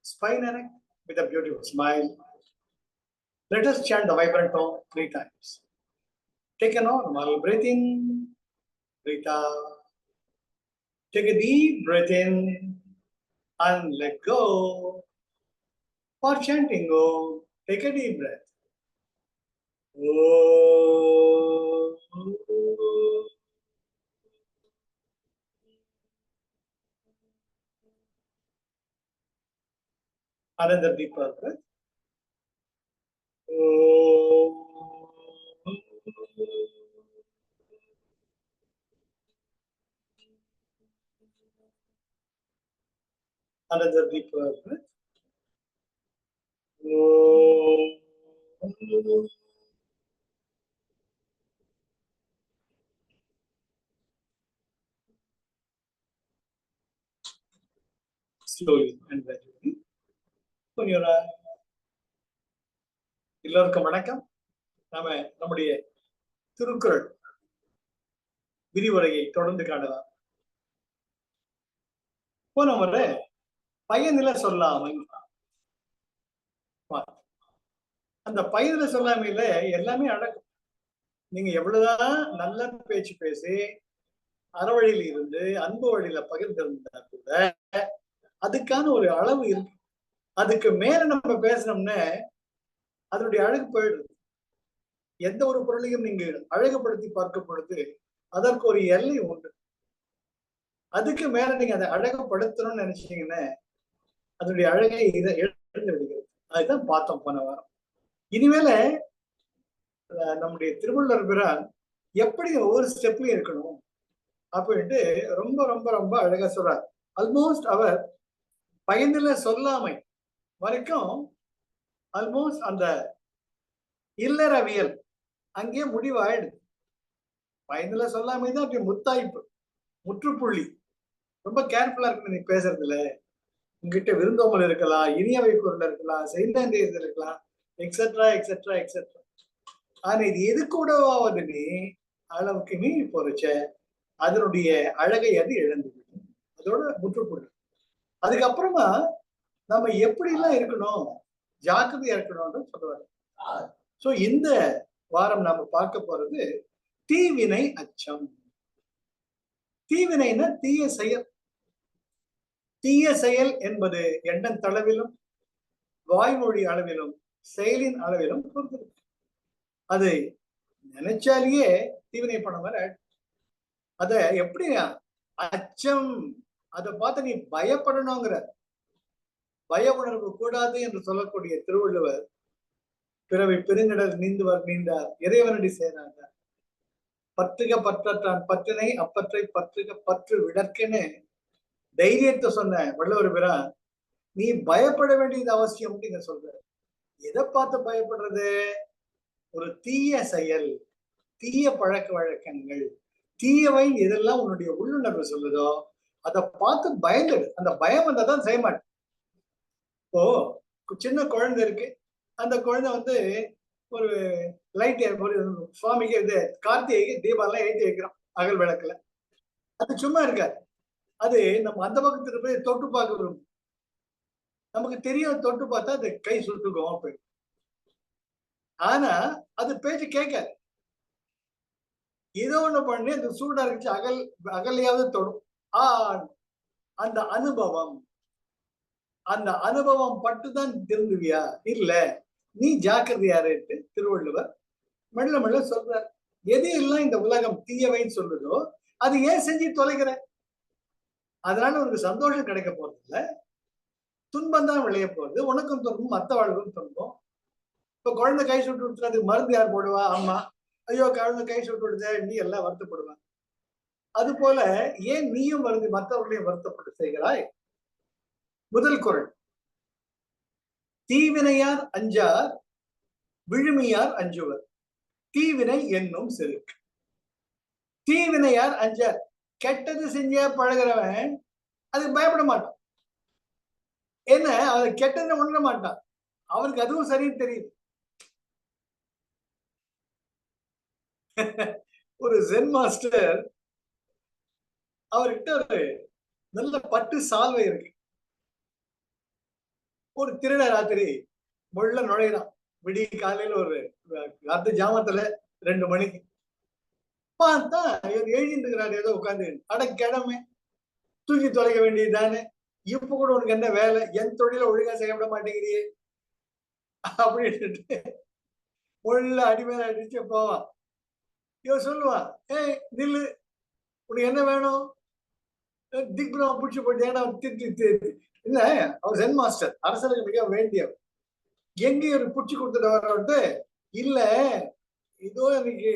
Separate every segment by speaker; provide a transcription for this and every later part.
Speaker 1: Spine and neck with a beautiful smile. Let us chant the vibrant tone 3 times. Take a normal breath in, breathe out. Take a deep breath in and let go. For chanting Om, take a deep breath. Om. Another deeper breath. Om. Another deeper breath. Om. Slowly and gradually. Open your eyes. எல்லோருக்கும் வணக்கம். நாம நம்முடைய திருக்குறள் விரிவுரையை தொடர்ந்து காணலாம். போன முறை பயனில சொல்லாமை, அந்த பயனில சொல்லாமையில எல்லாமே அடக்கும். நீங்க எவ்வளவுதான் நல்ல பேச்சு பேசி அறவழியில் இருந்து அன்பு வழியில பகிர்ந்திருந்தா கூட அதுக்கான ஒரு அளவு இருக்கு. அதுக்கு மேல நம்ம பேசணும்னா அதனுடைய அழகு போயிடுது. எந்த ஒரு பொருளையும் நீங்க அழகுபடுத்தி பார்க்கும் பொழுது அதற்கு ஒரு எல்லை உண்டு. அதுக்கு மேல நீங்க அதை அழகுபடுத்தணும்னு நினைச்சீங்கன்னா அதனுடைய அழகை இழந்து விடுகிறது. அதுதான் பார்த்தோம் போன வாரம். இனிமேல நம்முடைய திருவள்ளுவர் பிரான் எப்படி ஒவ்வொரு ஸ்டெப்லயும் இருக்கணும் அப்படின்ட்டு ரொம்ப ரொம்ப ரொம்ப அழகா சொல்றார். ஆல்மோஸ்ட் அவர் பயனில சொல்லாமை வரைக்கும் ஆல்மோஸ்ட் அந்த இல்லறவியல் அங்கே முடிவாயிடுது. பயனில சொல்லாமை தான் அப்படி முத்தாய்ப்பு, முற்றுப்புள்ளி. ரொம்ப கேர்ஃபுல்லா இருக்கு நீ பேசுறதுல. உங்ககிட்ட விருந்தோமல் இருக்கலாம், இனியவை பொருள் இருக்கலாம், செய்தியில் இருக்கலாம், எக்ஸெட்ரா எக்ஸெட்ரா எக்ஸெட்ரா. ஆனா இது எது கூடவாவது நீ அளவுக்கு நீ பொறிச்ச அதனுடைய அழகை அது இழந்து அதோட முற்றுப்புள்ளி. அதுக்கப்புறமா நம்ம எப்படி எல்லாம் இருக்கணும், ஜாக்கிரதையா இருக்கணும்னு சொல்லுவாரு. சோ இந்த வாரம் நாம பார்க்க போறது தீவினை அச்சம். தீவினைன்னா தீய செயல். தீய செயல் என்பது எண்ணம் தளவிலும் வாய்மொழி அளவிலும் செயலின் அளவிலும் பொறுத்திருக்கு. அது நினைச்சாலேயே தீவினை பண்ண மாதிரி அத எப்படி அச்சம், அதை பார்த்து நீ பயப்படணுங்கிற பய உணர்வு கூடாது என்று சொல்லக்கூடிய திருவள்ளுவர் பிறவை பெருங்கடல் நீந்துவர் நீண்டார் இறைவனடி சேராங்க பற்றுக பற்றற்றான் பற்றினை அப்பற்றை பற்றுக பற்று விடற்கன்னு தைரியத்தை சொன்ன வள்ளுவர் பிரான் நீ பயப்பட வேண்டியது அவசியம் நீங்க சொல்ற. எதை பார்த்து பயப்படுறது? ஒரு தீய செயல், தீய பழக்க வழக்கங்கள், தீயவை எதெல்லாம் உன்னுடைய உள்ளுணர்வு சொல்லுதோ அதை பார்த்து பயந்துடு. அந்த பயம் வந்தாதான் செய்ய மாட்டேன். இப்போ சின்ன குழந்தை இருக்கு, அந்த குழந்தை ஒரு லைட் சுவாமிக்கு இது கார்த்திகைக்கு தீபாவளி ஏற்றி வைக்கிறோம் அகல் விளக்குல. அது சும்மா இருக்காது. அது நம்ம அந்த பக்கத்துக்கு போய் தொட்டு பார்க்க விரும்பும். நமக்கு தெரியும் தொட்டு பார்த்தா அது கை சுட்டுக்கும் அப்படி. ஆனா அது பேச்சு கேட்காது. ஏதோ ஒண்ணு பண்ணி அந்த சூடா இருந்துச்சு அகலையாவது தொடும். அந்த அனுபவம், அந்த அனுபவம் பட்டுதான் திருந்துவியா? இல்ல, நீ ஜாக்கிரதையாருட்டு திருவள்ளுவர் மெல்ல மெல்ல சொல்றார். எது எல்லாம் இந்த உலகம் தீயவைன்னு சொல்லுதோ அது ஏன் செஞ்சு தொலைக்கிற? அதனால உனக்கு சந்தோஷம் கிடைக்க போறது இல்ல, துன்பம் தான் விளைய போகுது. உனக்கும் துன்பம், மத்த வாழ்வுக்கும் துன்பம். இப்ப குழந்தை கை சுட்டு விட்டுறது அதுக்கு மருந்து யார் போடுவா? அம்மா. ஐயோ குழந்தை கை சுட்டு விடுத, நீ எல்லாம் வருத்தப்படுவான். அது போல ஏன் நீயும் வருந்தி மற்றவர்களையும் வருத்தப்பட்டு செய்கிறாய்? முதல் குறள், தீவினையார் அஞ்சார் விழுமியார் அஞ்சுவர் தீவினை என்னும் செருக்கு. தீவினையார் அஞ்சார், கெட்டது செஞ்ச பழகிறவன் அதுக்கு பயப்பட மாட்டான். என்ன, அவன் கெட்டதை உணர மாட்டான். அவனுக்கு அதுவும் சரின்னு தெரியுது. ஒரு ஜென் மாஸ்டர் அவர்கிட்ட ஒரு நல்ல பட்டு சால்வை இருக்கு. ஒரு திருட ராத்திரி முள்ள நுழையிறான். விடிய காலையில ஒரு அர்த்த ஜாமத்துல 2 மணிக்கு பார்த்தா இவர் எழுதிட்டு இருக்கிறாரு ஏதோ உட்காந்து. அட கிழமை தூக்கி தொலைக்க வேண்டியதுதானே, இப்ப கூட உனக்கு என்ன வேலை, என் தொழில ஒழுங்கா செய்ய விட மாட்டேங்கிறியே அப்படின்ட்டு முள்ள அடிமேல அடிச்சு போவான். இவன் சொல்லுவான், ஏய் நில்லு, உனக்கு என்ன வேணும்? திக்ரம் பிடிச்சி போட்டேன்னா இல்ல, அவர் சென் மாஸ்டர், அரசருக்கு மிக வேண்டியவர். எங்கேயும் ஒரு புடிச்சு கொடுத்துட்டு வரட்டு இல்ல, இதோ எனக்கு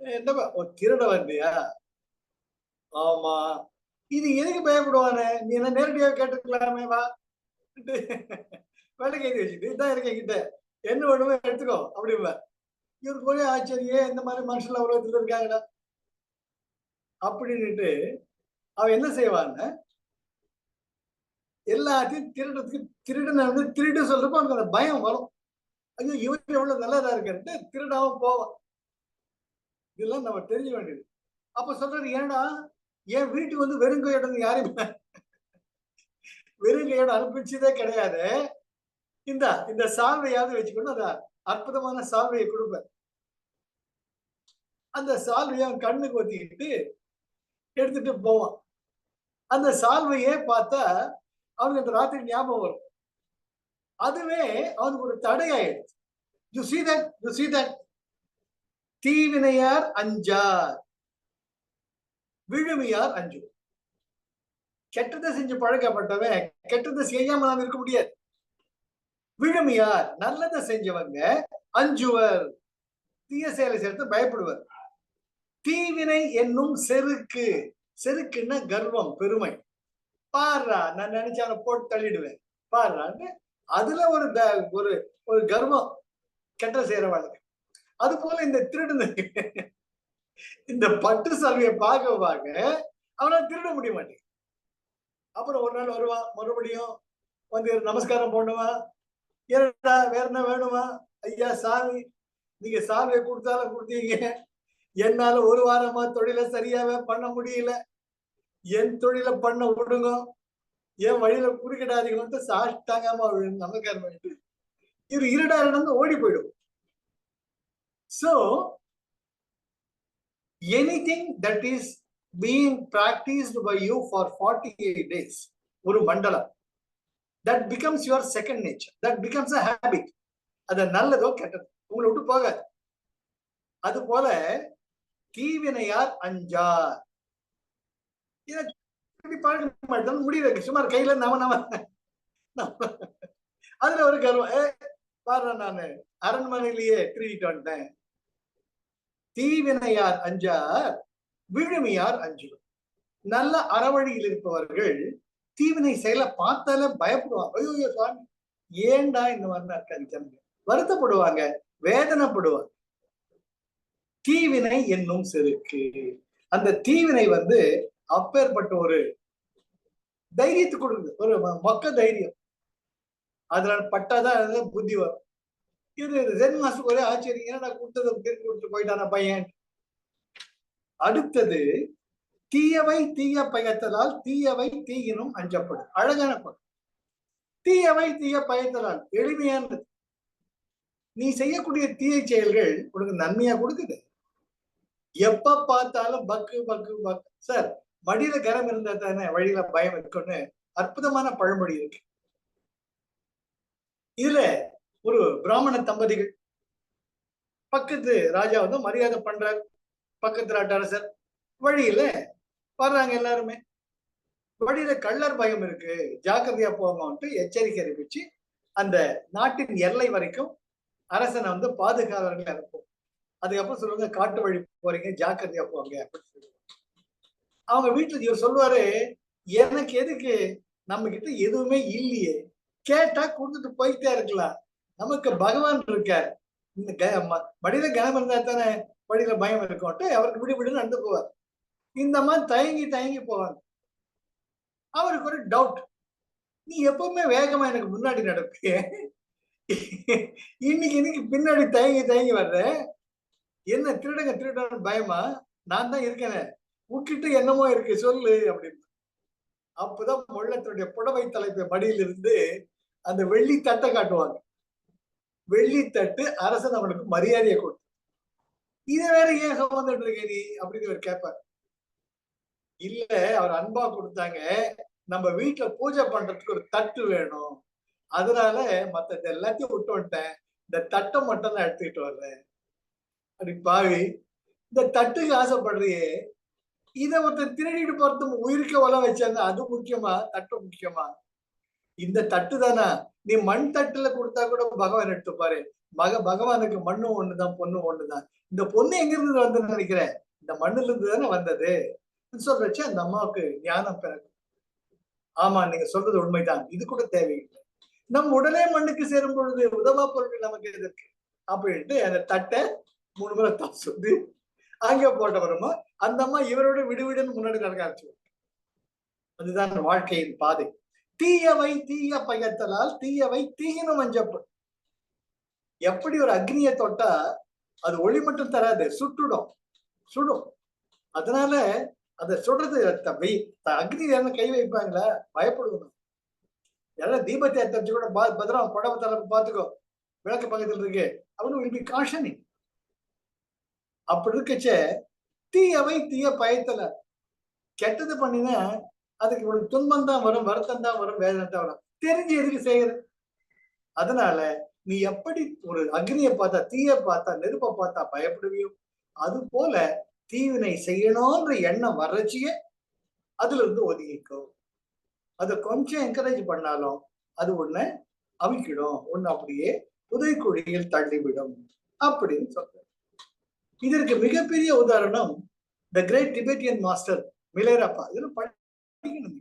Speaker 1: என்ன ஒரு திருட வந்தியா? ஆமா. இது எதுக்கு பயப்படுவானே, நீ என்ன நேரடியாக கேட்டுக்கலாமே, வா வேலை கைது வச்சுட்டு இதான் இருக்கேன் கிட்ட, என்ன வேணுமோ எடுத்துக்கோ அப்படின்ப. இவருக்கு ஒரே ஆச்சரியம், இந்த மாதிரி மனுஷன் உலகத்துல இருக்காங்கடா அப்படின்னுட்டு அவன் என்ன செய்வான்னு, எல்லாத்தையும் திருடுறதுக்கு திருடனை வந்து திருடு சொல்றப்ப அவனுக்கு அந்த பயம் வரும். ஐயோ இவரு எவ்வளவு நல்லதா இருக்காருட்டு திருடாம போவான். இதெல்லாம் நம்ம தெரிஞ்ச வேண்டியது. அப்ப சொல்றாரு, ஏன்னா என் வீட்டுக்கு வந்து வெறுங்கையோட யாரையும் வெறுங்கையோட அனுப்பிச்சதே கிடையாது. இந்த சால்வையாவது வச்சுக்கணும், அந்த அற்புதமான சால்வையை கொடுப்பேன். அந்த சால்வையை அவன் கண்ணுக்கு ஒத்திக்கிட்டு எடுத்துட்டு போவான். அந்த சால்வையே பார்த்தா அவனுக்கு அந்த ராத்திரி ஞாபகம் வரும். அதுவே அவனுக்கு ஒரு தடையாயிடுச்சு. You see that, you see that, தீவினையார் அஞ்சார் விழுமியார் அஞ்சு. கெட்டதை செஞ்சு பழக்கப்பட்டவன் கெட்டதை செய்யாம நாம் இருக்க முடியாது. விழுமியார் நல்லதை செஞ்சவங்க அஞ்சுவர், தீய செயலை சேர்த்து பயப்படுவர். தீவினை என்னும் செருக்கு, செருக்குன்னா கர்வம், பெருமை. பாடுறா நான் நினைச்சு அவனை போட்டு தள்ளிடுவேன் பாடுறான்னு அதுல ஒரு ஒரு கர்வம் கெட்ட செய்யறவாளுக்கு. அது போல இந்த திருடு இந்த பட்டு சால்வையை பார்க்க அவனால திருட முடிய மாட்டேன். அப்புறம் ஒரு நாள் வருவான், மறுபடியும் வந்து நமஸ்காரம் பண்ணுவான். ஏடா வேற என்ன வேணுமா? ஐயா சாமி, நீங்க சால்வையை கொடுத்தாலும் கொடுத்தீங்க, என்னால ஒரு வாரமா தொழில சரியாவே பண்ண முடியல, என் தொழில பண்ண விடுங்க, என் வழியில குறுக்கிடாதீங்கன்னு சாஷ்டாங்கமா நமஸ்காரம் பண்ணிட்டு இவர் இருடா நடந்து ஓடி போயிடும். So anything that is being practiced by you for 48 days, ஒரு மண்டலம், that becomes your second nature, that becomes a habit. அது நல்லதோ கெட்டதோ உங்களை விட்டு போகாது. அது போல தீவினையார் அஞ்சார். பழக்க மாட்டோம் முடியல, சுமார் கையில அதுல ஒரு கர்வம், பாரு நானு அரண்மனையிலேயே திருடிட்டு வந்துட்டேன். தீவினையார் அஞ்சார் விழுமியார் அஞ்சுவர். நல்ல அறவழியில் இருப்பவர்கள் தீவினை செயலை பார்த்தாலே பயப்படுவாங்க. ஐயோ சுவாமி, ஏண்டா இந்த மாதிரிலாம் இருக்காங்க ஜனங்க, வருத்தப்படுவாங்க, வேதனைப்படுவாங்க. தீவினை என்னும் செருக்கு, அந்த தீவினை வந்து அப்பேற்பட்ட ஒரு தைரியத்தை கொடுக்குது, ஒரு மொக்க தைரியம். அதனால பட்டாதான் புத்தி வரும். இது ஜென் மாஸ்டருக்கு ஒரே ஆச்சரியம், ஏன்னா கொடுத்ததை திருப்பி கொடுத்து போயிட்டான பையன். அடுத்தது தீயவை தீய பயத்தலால் தீயவை தீயினும் அஞ்சப்படும். அழகான படம். தீயவை தீய பயத்தலால் எளிமையானது. நீ செய்யக்கூடிய தீய செயல்கள் உனக்கு நன்மையா கொடுக்குது. எப்ப பார்த்தாலும் பக்கு பக்கு பக்கு. சார், மடியில கரம் இருந்தா தானே வழியில பயம் இருக்குன்னு அற்புதமான பழமொழி இருக்கு. இதுல ஒரு பிராமண தம்பதிகள், பக்கத்து ராஜா வந்து மரியாதை பண்றார், பக்கத்து நாட்டு அரசர். வழியில வர்றாங்க எல்லாருமே. வழியில கள்ளர் பயம் இருக்கு, ஜாக்கிரதையா போங்கன்ட்டு எச்சரிக்கை அறிவிச்சு அந்த நாட்டின் எல்லை வரைக்கும் அரசனை வந்து பாதுகாவலர்கள் அனுப்பும். அதுக்கப்புறம் சொல்லுவாங்க, காட்டு வழி போறீங்க, ஜாக்கிரதையா போங்க அப்படின்னு சொல்லுவாங்க. அவங்க வீட்டுல இவர் சொல்லுவாரு, எனக்கு எதுக்கு, நம்ம கிட்ட எதுவுமே இல்லையே, கேட்டா கொடுத்துட்டு போயிட்டே இருக்கலாம், நமக்கு பகவான் இருக்கார், இந்த மடியில கனம் இருந்தா தானே வழியில பயம் இருக்கும்ட்டு அவருக்கு விடு விடுன்னு நடந்து போவார். இந்த மாதிரி தயங்கி தயங்கி போவாங்க. அவருக்கு ஒரு டவுட், நீ எப்பவுமே வேகமா எனக்கு முன்னாடி நடப்பிய, இன்னைக்கு பின்னாடி தயங்கி தயங்கி வர்ற, என்ன திருடங்க திருடன்னு பயமா? நான் தான் இருக்கேன், உட்கிட்ட என்னமோ இருக்கு சொல்லு அப்படின்னு. அப்பதான் முள்ளத்தினுடைய புடவை தலைப்பு மடியில இருந்து அந்த வெள்ளி தட்டை காட்டுவாங்க. வெள்ளி தட்டு அரசன் அவனுக்கு மரியாதையை கொடுத்து, இதை வேற ஏன் சுமந்துட்டு இருக்க நீ அப்படின்னு அவர் கேட்பார். இல்ல, அவர் அன்பா கொடுத்தாங்க, நம்ம வீட்டுல பூஜை பண்றதுக்கு ஒரு தட்டு வேணும், அதனால மத்த எல்லாத்தையும் விட்டு வந்துட்டேன், இந்த தட்டை மட்டும் தான் எடுத்துக்கிட்டு வர்றேன். அப்படி பாவி, இந்த தட்டுக்கு ஆசைப்படுறியே, இதை ஒருத்தர் திருடிட்டு போறது உயிருக்கு வள வச்சாங்க, அது முக்கியமா தட்டு முக்கியமா? இந்த தட்டு தானா? நீ மண் தட்டுல கொடுத்தா கூட பகவான் எடுத்துப்பாரு. பகவானுக்கு மண்ணும் ஒண்ணுதான், பொண்ணும் ஒண்ணுதான். இந்த பொண்ணு எங்க இருந்து வந்து நினைக்கிறேன், இந்த மண்ணுல இருந்து தானே வந்தது சொல்றச்சு அந்த அம்மாவுக்கு ஞானம் பிறகு, ஆமா நீங்க சொல்றது உண்மைதான், இது கூட தேவையில்லை, நம் உடனே மண்ணுக்கு சேரும் பொழுது உதவா பொருட்கள் நமக்கு எதற்கு அப்படின்ட்டு அந்த தட்டை 3 முறை தான் சொல்லி அங்க போட்ட வருமா அந்த அம்மா இவரோட விடுவிடுன்னு முன்னாடி நடக்க ஆரம்பிச்சு. அதுதான் வாழ்க்கையின் பாதை. தீயவை தீய பயத்தலால் தீயவை தீயினும் அஞ்சப்படும். எப்படி ஒரு அக்னியை தொட்டா அது ஒளி மட்டும் தராது, சுட்டுடும், சுடும். அதனால அதை சுடுறது அக்னி யாரும் கை வைப்பாங்களா? பயப்படுவோம். யாராவது தீபத்தை தெரிஞ்சு கூட பத்திரம் புடவை தலைப்பு பார்த்துக்கோ, விளக்கு பக்கத்தில் இருக்கு அப்படின்னு will be cautioning. அப்படி இருக்கச்ச தீயவை தீய பயத்துல கெட்டது பண்ணினா அதுக்கு ஒரு துன்பம் தான் வரும், வருத்தம் தான் வரும், வேதனை தான் வரும். தெரிஞ்சு எதுக்கு செய்யுது? அதனால நீ எப்படி ஒரு அக்னியை பார்த்தா, தீய பார்த்தா, நெருப்பை பார்த்தா பயப்படுவியோ, அது போல தீவினை செய்யணும்ன்ற எண்ணம் வர்றச்சியே அதுல இருந்து ஒதுங்கிக்கோ. அதை கொஞ்சம் என்கரேஜ் பண்ணாலும் அது ஒண்ணு அவிக்கிடும், ஒண்ணு அப்படியே புதைக்குழியில் தள்ளிவிடும் அப்படின்னு சொல்ற. இதற்கு மிகப்பெரிய உதாரணம் the great Tibetan master Milarepa. இதெல்லாம் படிக்கணும்.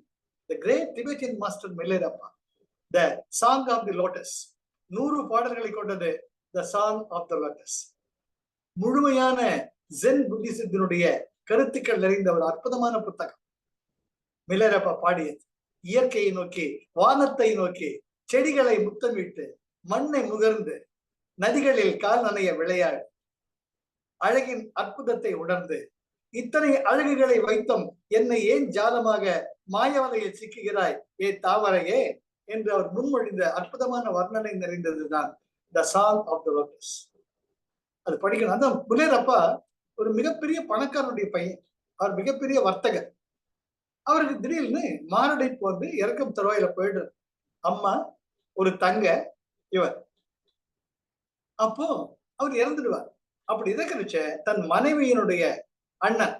Speaker 1: The great Tibetan master Milarepa, the song of the lotus, 100 பாடல்களை கொண்டது the song of the lotus. முழுமையான ஜென் புத்திசத்தினுடைய கருத்துக்கள் நிறைந்த ஒரு அற்புதமான புத்தகம். மிலேரப்பா பாடியது இயற்கையை நோக்கி, வானத்தை நோக்கி, செடிகளை முத்தமிட்டு, மண்ணை முகர்ந்து, நதிகளில் கால் நனைய விளையாடு, அழகின் அற்புதத்தை உணர்ந்து, இத்தனை அழகுகளை வைத்தும் என்னை ஏன் ஜாலமாக மாயவலையில் சிக்குகிறாய் ஏ தாவரையே என்று அவர் முன்மொழிந்த அற்புதமான வர்ணனை நிறைந்ததுதான் the song of the lotus. அது படிக்கணும். அந்த மிலேரப்பா ஒரு மிகப்பெரிய பணக்காரனுடைய பையன், அவர் மிகப்பெரிய வர்த்தகர். அவருக்கு திடீர்னு மாரடைப்பு வந்து இறக்கம் தருவாயில போயிடுறாரு. அம்மா, ஒரு தங்க, இவர். அப்போ அவர் இறந்துடுவார். அப்படி இருக்கிறச்ச தன் மனைவியினுடைய அண்ணன்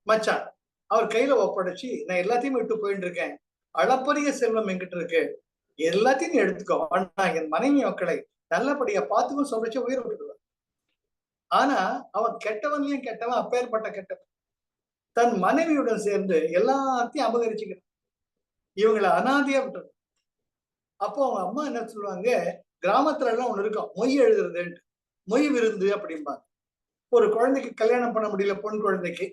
Speaker 1: மச்சான் அவர் கையில ஒப்படைச்சு, நான் எல்லாத்தையும் விட்டு போயிட்டு இருக்கேன், அளப்பரிய செல்வம் என்கிட்ட இருக்கு, எல்லாத்தையும் எடுத்துக்கோ, ஆனா என் மனைவி மக்களை நல்லபடியா பார்த்துக்கும் சொல்றச்சு உயிரை விட்டுடுவார். ஆனா அவன் கெட்டவன்லயும் கெட்டவன், அப்பேற்பட்ட கெட்டவன். தன் மனைவியுடன் சேர்ந்து எல்லாத்தையும் அபகரிச்சுக்கிறான், இவங்களை அனாதையா விட்டுரு. அப்போ அவங்க அம்மா என்ன சொல்லுவாங்க, கிராமத்துல எல்லாம் ஒண்ணு இருக்கும், மொய் எழுதுறதுன்ட்டு, மொய் விருந்து அப்படிம்பாங்க. ஒரு குழந்தைக்கு கல்யாணம் பண்ண முடியல, பொன் குழந்தைக்கு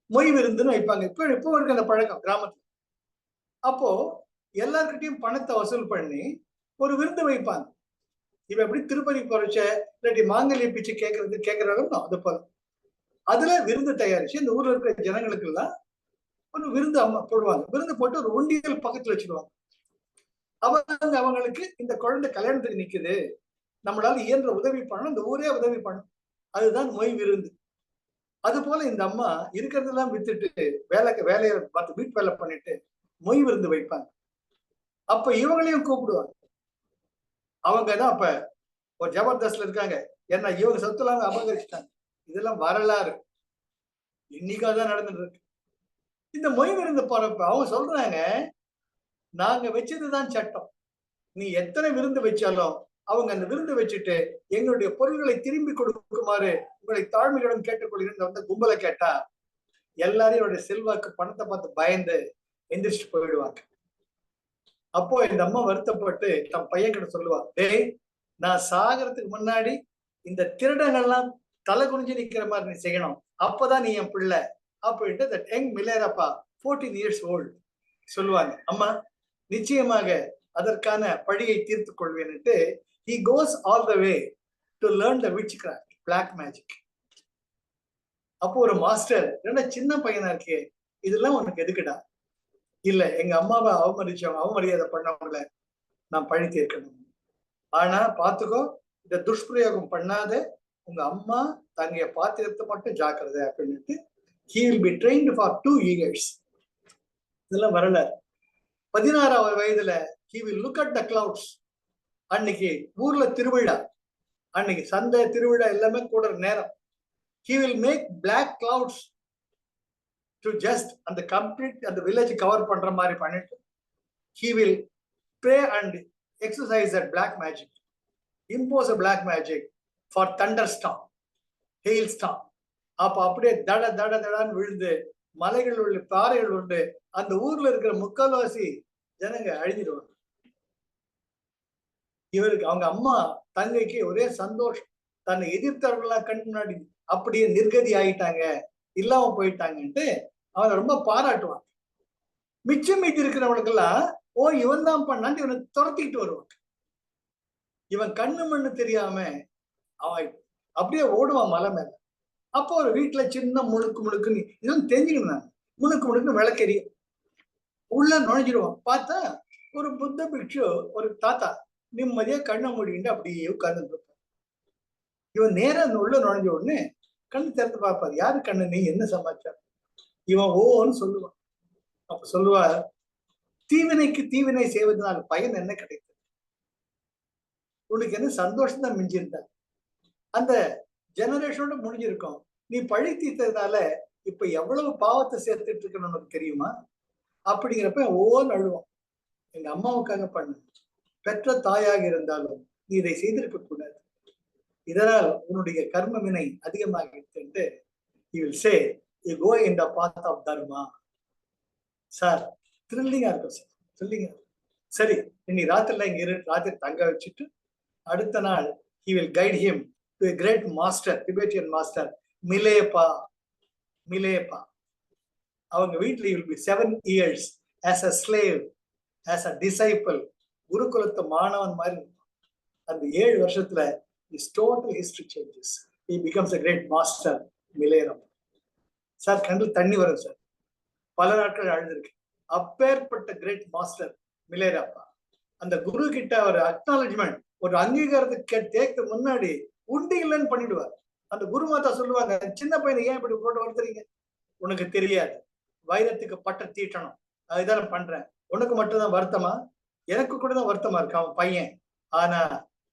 Speaker 1: மொய் விருந்துன்னு வைப்பாங்க. இப்போ இருக்கு அந்த பழக்கம் கிராமத்துல. அப்போ எல்லார்கிட்டையும் பணத்தை வசூல் பண்ணி ஒரு விருந்து வைப்பாங்க. இவ எப்படி திருப்பதி போறச்ச இல்லாட்டி மாங்கல்ய பிச்சை கேட்கறாலும் அது போல அதுல விருந்து தயாரிச்சு இந்த ஊர்ல இருக்கிற ஜனங்களுக்கு எல்லாம் ஒரு விருந்து அம்மா போடுவாங்க. விருந்து போட்டு ஒரு உண்டியல் பக்கத்துல வச்சிருவாங்க. அவங்களுக்கு இந்த குழந்தை கல்யாணத்துக்கு நிக்குது, நம்மளால இயன்ற உதவி பண்ணணும், இந்த ஊரே உதவி பண்ணணும், அதுதான் மொய் விருந்து. அது போல இந்த அம்மா இருக்கிறதெல்லாம் வித்துட்டு வேலையை பார்த்து வீட்டு வேலை பண்ணிட்டு மொய் விருந்து வைப்பாங்க. அப்ப இவங்களையும் கூப்பிடுவாங்க. அவங்கதான் அப்ப ஒரு ஜபர்தஸ்த்ல இருக்காங்க, ஏன்னா இவங்க சொத்துலாம் அபகரிச்சுட்டாங்க. இதெல்லாம் வரலாறு, இன்னைக்காதான் நடந்துட்டு இருக்கு. இந்த மொய் விருந்து போறப்ப அவங்க சொல்றாங்க, நாங்க வச்சதுதான் சட்டம், நீ எத்தனை விருந்து வச்சாலும் அவங்க அந்த விருந்து வச்சுட்டு எங்களுடைய பொருள்களை திரும்பி கொடுக்குமாறு உங்களை தாழ்மையுடன் கேட்டுக்கொள்கிறேன். வந்து கும்பலை கேட்டா எல்லாரையும் அவருடைய செல்வாக்கு பணத்தை பார்த்து பயந்து எந்திரிச்சு போயிடுவாங்க. அப்போ இந்த அம்மா வருத்தப்பட்டு தன் பையன் கிட்ட சொல்லுவா, டேய், நான் சாகிறதுக்கு முன்னாடி இந்த திருடங்கள்லாம் தலை குனிஞ்சு நிக்கிற மாதிரி நீ செய்யணும், அப்பதான் நீ என் பிள்ளை அப்படின்ட்டு the young மிலேரப்பா 14 years old சொல்லுவாங்க. அம்மா, நிச்சயமாக அதற்கான பழியை தீர்த்து கொள்வேன்ட்டு he goes all the way to learn the witchcraft, black magic. அப்போ ஒரு மாஸ்டர், என்ன சின்ன பையனா இருக்கே, இதெல்லாம் உனக்கு எதுக்குடா, இல்ல எங்க அம்மாவை அவமரியாதை பண்ணவங்கள நான் பழி தீர்க்கணும். ஆனா பாத்துக்கோ, இந்த துஷ்பிரயோகம் பண்ணாத, உங்க அம்மா தங்கைய பாத்திரத்தை மட்டும் ஜாக்கிரதை அப்படின்ட்டு he will be trained for 2 years. இதெல்லாம் வரலாறு. 16வது வயதுல he will look at the clouds. அன்னைக்கு ஊர்ல திருவிழா, அன்னைக்கு சந்தை திருவிழா எல்லாமே கூட நேரம். he will make black clouds to just அந்த கம்ப்ளீட் அந்த வில்லேஜ் கவர் பண்ற மாதிரி பண்ணிட்டு he will pray and exercise that black magic, impose a black magic for thunderstorm, hailstorm. அப்ப அப்படியே தட தட தடான்னு விழுந்து மலைகள் உள்ள பாறைகள் உண்டு, அந்த ஊர்ல இருக்கிற முக்கால்வாசி ஜனங்க அழிஞ்சிடுவாங்க. இவருக்கு அவங்க அம்மா தங்கைக்கு ஒரே சந்தோஷம், தன்னை எதிர்த்தவர்களா கண் முன்னாடி அப்படியே நிர்கதி ஆயிட்டாங்க, இல்லாம போயிட்டாங்கன்ட்டு அவனை ரொம்ப பாராட்டுவான். மிச்சம் மீதி இருக்கிறவனுக்கெல்லாம் ஓ இவன் தான் பண்ணான்னு இவனை துரத்திக்கிட்டு வருவான். இவன் கண்ணு மண்ணு தெரியாம அவன் அப்படியே ஓடுவான் மலை மேல. அப்போ ஒரு வீட்டுல சின்ன முழுக்கு முழுக்குன்னு இதுவும் தெரிஞ்சுக்கணும், முழுக்கு முழுக்குன்னு விளக்கெரியும், உள்ள நுழைஞ்சிடுவான். பார்த்தா ஒரு புத்த பிக்ஷு ஒரு தாத்தா நிம்மதியா கண்ணை மூடிட்டு அப்படியே உட்கார்ந்து இருப்பான். இவன் நேரம் அந்த உள்ள நுழைஞ்ச உடனே கண்ணு திறந்து பார்ப்பாரு, யாரு கண்ணு நீ, என்ன சமாச்சாரம்? இவன் ஓன்னு சொல்லுவான். அப்ப சொல்லுவார், தீவினைக்கு தீவினை செய்வதனால பயன் என்ன கிடைத்தது? உனக்கு என்ன சந்தோஷம் தான் மிஞ்சிருந்தா? அந்த ஜெனரேஷனோட முடிஞ்சிருக்கும். நீ பழி தீர்த்ததுனால இப்ப எவ்வளவு பாவத்தை சேர்த்துட்டு இருக்கணும் உனக்கு தெரியுமா? அப்படிங்கிறப்ப ஓன்னு அழுவான். எங்க அம்மாவுக்காக பண்ண, பெற்ற தாயாக இருந்தாலும் நீ இதை செய்திருக்க கூடாது, இதனால் உன்னுடைய கர்ம வினை அதிகமாகிட்டு he will say you go in the path of dharma. Sir த்ரில்லிங்கா இருக்கும் சார், த்ரில்லிங்கா. சரி இன்னைக்கு ராத்திரில இங்க ராத்திரி தங்க வச்சுட்டு அடுத்த நாள் he will guide him to a great master, Tibetan master, Milepa. மிலேப்பா அவங்க வீட்டுல will be 7 years as a slave, as a disciple, குருகுலத்து மாணவன் மாதிரி. அந்த 7 வருஷத்துல his total history changes. He becomes a great master, Milarepa. Sir கண்ணில் தண்ணி வரும் சார், பல நாட்கள் அழுந்திருக்கு. அப்பேற்பட்ட கிரேட் மாஸ்டர் மிலேரப்பா. அந்த குரு கிட்ட ஒரு அக்னாலஜ்மெண்ட், ஒரு அங்கீகாரத்துக்கு கேட்க முன்னாடி உண்டு இல்லைன்னு பண்ணிடுவார். அந்த குரு மாதா சொல்லுவாங்க, சின்ன பையனை ஏன் இப்படி போட்டு வருத்துறீங்க? உனக்கு தெரியாது, வைரத்துக்கு பட்ட தீட்டணும், அதுதான் பண்றேன். உனக்கு மட்டும்தான் வருத்தமா? எனக்கு கூட தான் வருத்தமா இருக்கு அவன் பையன். ஆனா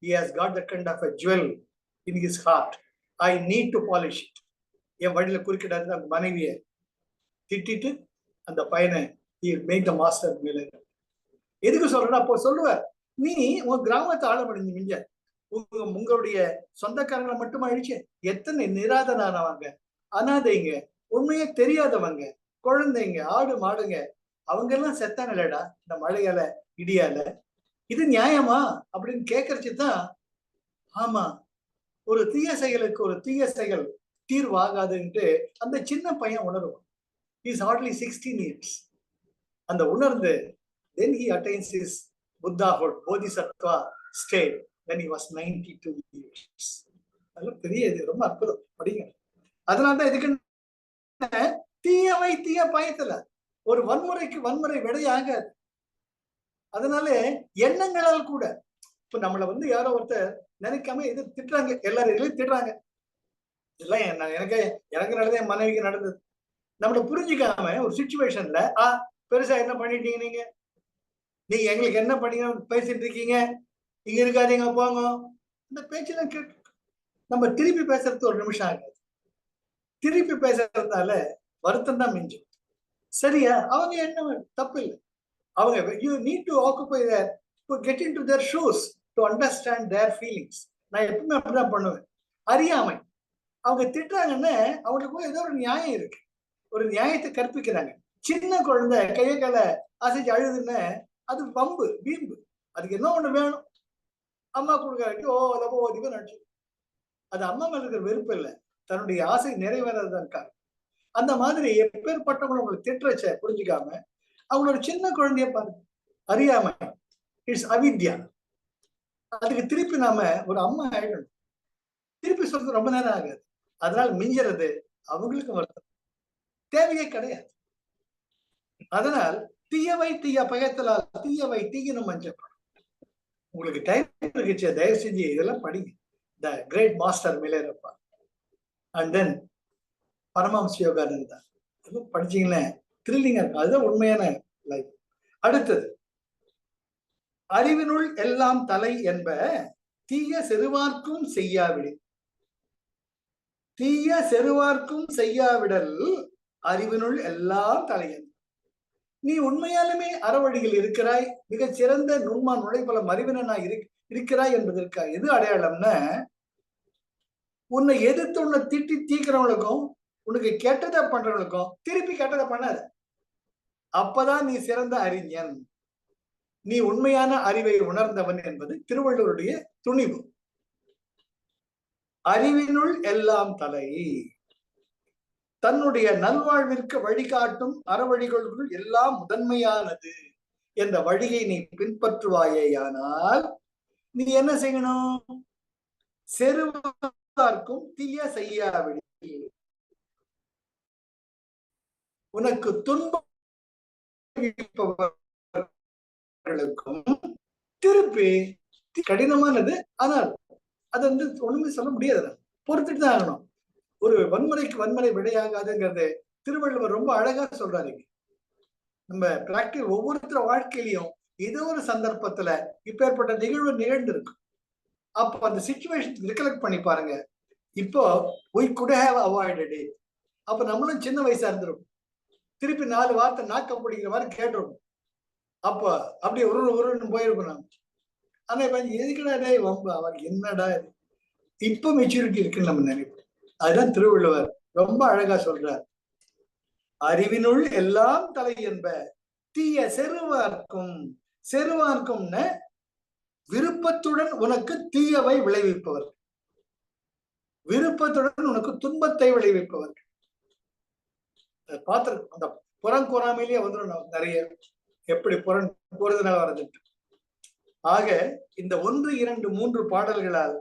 Speaker 1: he has got the kind of a jewel in his heart. I need to polish it. என் வழியில குறுக்கிடாது அந்த மனைவியை திட்டிட்டு அந்த பையனை he will make the master மிலேரம். எதுக்கு சொல்றேன்னா, அப்போ சொல்லுவார், நீ உன் கிராமத்தை ஆழ முடிஞ்சு உங்களுடைய சொந்தக்காரங்களை மட்டுமா அழிச்சு? எத்தனை நிராதனானவங்க, அனாதைங்க, உண்மையே தெரியாதவங்க, குழந்தைங்க, ஆடு மாடுங்க, அவங்க எல்லாம் செத்தாங்கலடா இந்த மழையால இடியால. இது நியாயமா அப்படின்னு கேட்கறச்சுதான், ஆமா ஒரு தீய செயலுக்கு ஒரு தீய செயல் தீர்வாகாதுன்ட்டு அந்த சின்ன பையன் உணர்வான். He is hardly 16 years. அந்த உணர்ந்து then he attains his Buddhahood, Bodhisattva state when he was 92 years. அதெல்லாம் பெரிய இது, ரொம்ப அற்புதம், படிங்க. அதனாலதான் இதுக்கு தீயவை தீய பயத்துல ஒரு வன்முறைக்கு வன்முறை விடையாகாது. அதனால எண்ணங்களால் கூட இப்ப நம்மளை யாரோ ஒருத்தர் நினைக்காம இது திட்டுறாங்க, எல்லாரும் திட்டுறாங்க, இதெல்லாம் எனக்கு நடந்தது, என் மனைவிக்கு நடந்தது. நம்மள புரிஞ்சுக்காம ஒரு சிச்சுவேஷன்ல பெருசா என்ன பண்ணிட்டீங்க நீங்க எங்களுக்கு என்ன பண்ணீங்க பேசிட்டு இருக்கீங்க, இங்க இருக்காதீங்க போங்க, இந்த பேச்செல்லாம் கேட்டு நம்ம திருப்பி பேசுறது ஒரு நிமிஷம் ஆகாது. திருப்பி பேசுறதுனால வருத்தம் தான் மிஞ்சும். சரியா? அவங்க என்ன தப்பு இல்லை, அவங்க you need to occupy their, to get into their shoes, to understand their feelings. நான் எப்பவுமே அப்படிதான் பண்ணுவேன். அறியாமை, அவங்க திட்டுறாங்கன்னு அவங்களுக்கு ஏதோ ஒரு நியாயம் இருக்கு, ஒரு நியாயத்தை கற்பிக்கிறாங்க. சின்ன குழந்தை கையை காலை அசைச்சு அழுதுன்னு அது வம்பு வீம்பு, அதுக்கு என்ன ஒண்ணு வேணும், அம்மா கொடுக்காட்டி ஓ அதப்போ ஓதிவ நடிச்சு. அது அம்மா மேல இருக்கிற வெறுப்பு இல்லை, தன்னுடைய ஆசை நிறைவேறதான் இருக்காங்க. அந்த மாதிரி எப்பேற்பட்டவங்களை உங்களுக்கு திட்டுறச்ச புரிஞ்சுக்காம அவங்களோட சின்ன குழந்தைய பாருங்க, அறியாம, இட்ஸ் அவித்யா. அதுக்கு திருப்பி நாம ஒரு அம்மா ஆயிடணும், திருப்பி சொல்றது ரொம்ப நேரம் ஆகாது. அதனால மிஞ்சறது அவங்களுக்கு வருத்தம் தேவையே கிடையாது. அதனால் தீயவை தீய பயத்தலால் தீயவை தீயினும் அஞ்சப்படும். உங்களுக்கு டைம் இருக்குச்சு, தயவு செஞ்சு இதெல்லாம் படிங்க. The great master Milarepa and then Paramahamsa Yogananda, இதெல்லாம் படிச்சீங்கன்னா த்ரில்லிங்கா இருக்கும். அதுதான் உண்மையான லைஃப். அடுத்தது, அறிவினுள் எல்லாம் தலை என்ப தீய செருவார்க்கும் செய்யாவிடு. தீய செருவார்க்கும் செய்யாவிடல் அறிவினுள் எல்லாம் தலையன். நீ உண்மையாலுமே அறவழியில் இருக்கிறாய், மிகச் சிறந்த நுண்மான் நுழைபலம் அறிவினா இருக்கிறாய் என்பதற்கு எது அடையாளம்னா, உன்னை எதிர்த்து உன்னை திட்டி தீக்கிறவங்களுக்கும் உனக்கு கெட்டதை பண்றவங்களுக்கும் திருப்பி கெட்டதை பண்ணாத. அப்பதான் நீ சிறந்த அறிஞன், நீ உண்மையான அறிவை உணர்ந்தவன் என்பது திருவள்ளுவருடைய துணிவு. அறிவினுள் எல்லாம் தலை, தன்னுடைய நல்வாழ்விற்கு வழிகாட்டும் அறவழிகளுக்குள் எல்லாம் முதன்மையானது என்ற வழியை நீ பின்பற்றுவாயேயானால் நீ என்ன செய்யணும்? செருவார்க்கும் தீய செய்யாவிடி, உனக்கு துன்பம் திருப்பி கடினமானது, ஆனால் அது வந்து ஒண்ணுமே சொல்ல முடியாது, பொறுத்துட்டு தான் ஆகணும். ஒரு வன்முறைக்கு வன்முறை விடையாகாதுங்கிறது திருவள்ளுவர் ரொம்ப அழகா சொல்றாரு. நம்ம பிராக்டிஸ் ஒவ்வொருத்தர் வாழ்க்கையிலையும் ஏதோ ஒரு சந்தர்ப்பத்துல இப்பேற்பட்ட நிகழ்வு நிகழ்ந்து இருக்கும். அப்போ அந்த சிச்சுவேஷன் ரிகலெக்ட் பண்ணி பாருங்க. இப்போ we could have avoided it. அப்ப நம்மளும் சின்ன வயசா இருந்திருக்கும், திருப்பி 4 வார்த்தை நாக்க பிடிக்கிற மாதிரி கேட்டிருக்கும். அப்போ அப்படியே உருன்னு போயிருக்கும் நம்ம. ஆனா இப்ப எதுக்குடா டே வம்பு, அவருக்கு என்னடா இப்ப மெச்சூரிட்டி இருக்குன்னு நம்ம நினைப்போம். அதுதான் திருவள்ளுவர் ரொம்ப அழகா சொல்றார். அறிவினுள் எல்லாம் தலை என்ப தீய செருவார்க்கும், செருவார்க்கும்னு விருப்பத்துடன் உனக்கு தீயவை விளைவிப்பவர், விருப்பத்துடன் உனக்கு துன்பத்தை விளைவிப்பவர். பார்த்திருக்கோம், அந்த புறங்கூறாமையிலேயே வந்துடும் நிறைய, எப்படி புறம் போறதுனால வர்றதுட்டு. ஆக இந்த 1, 2, 3 பாடல்களால்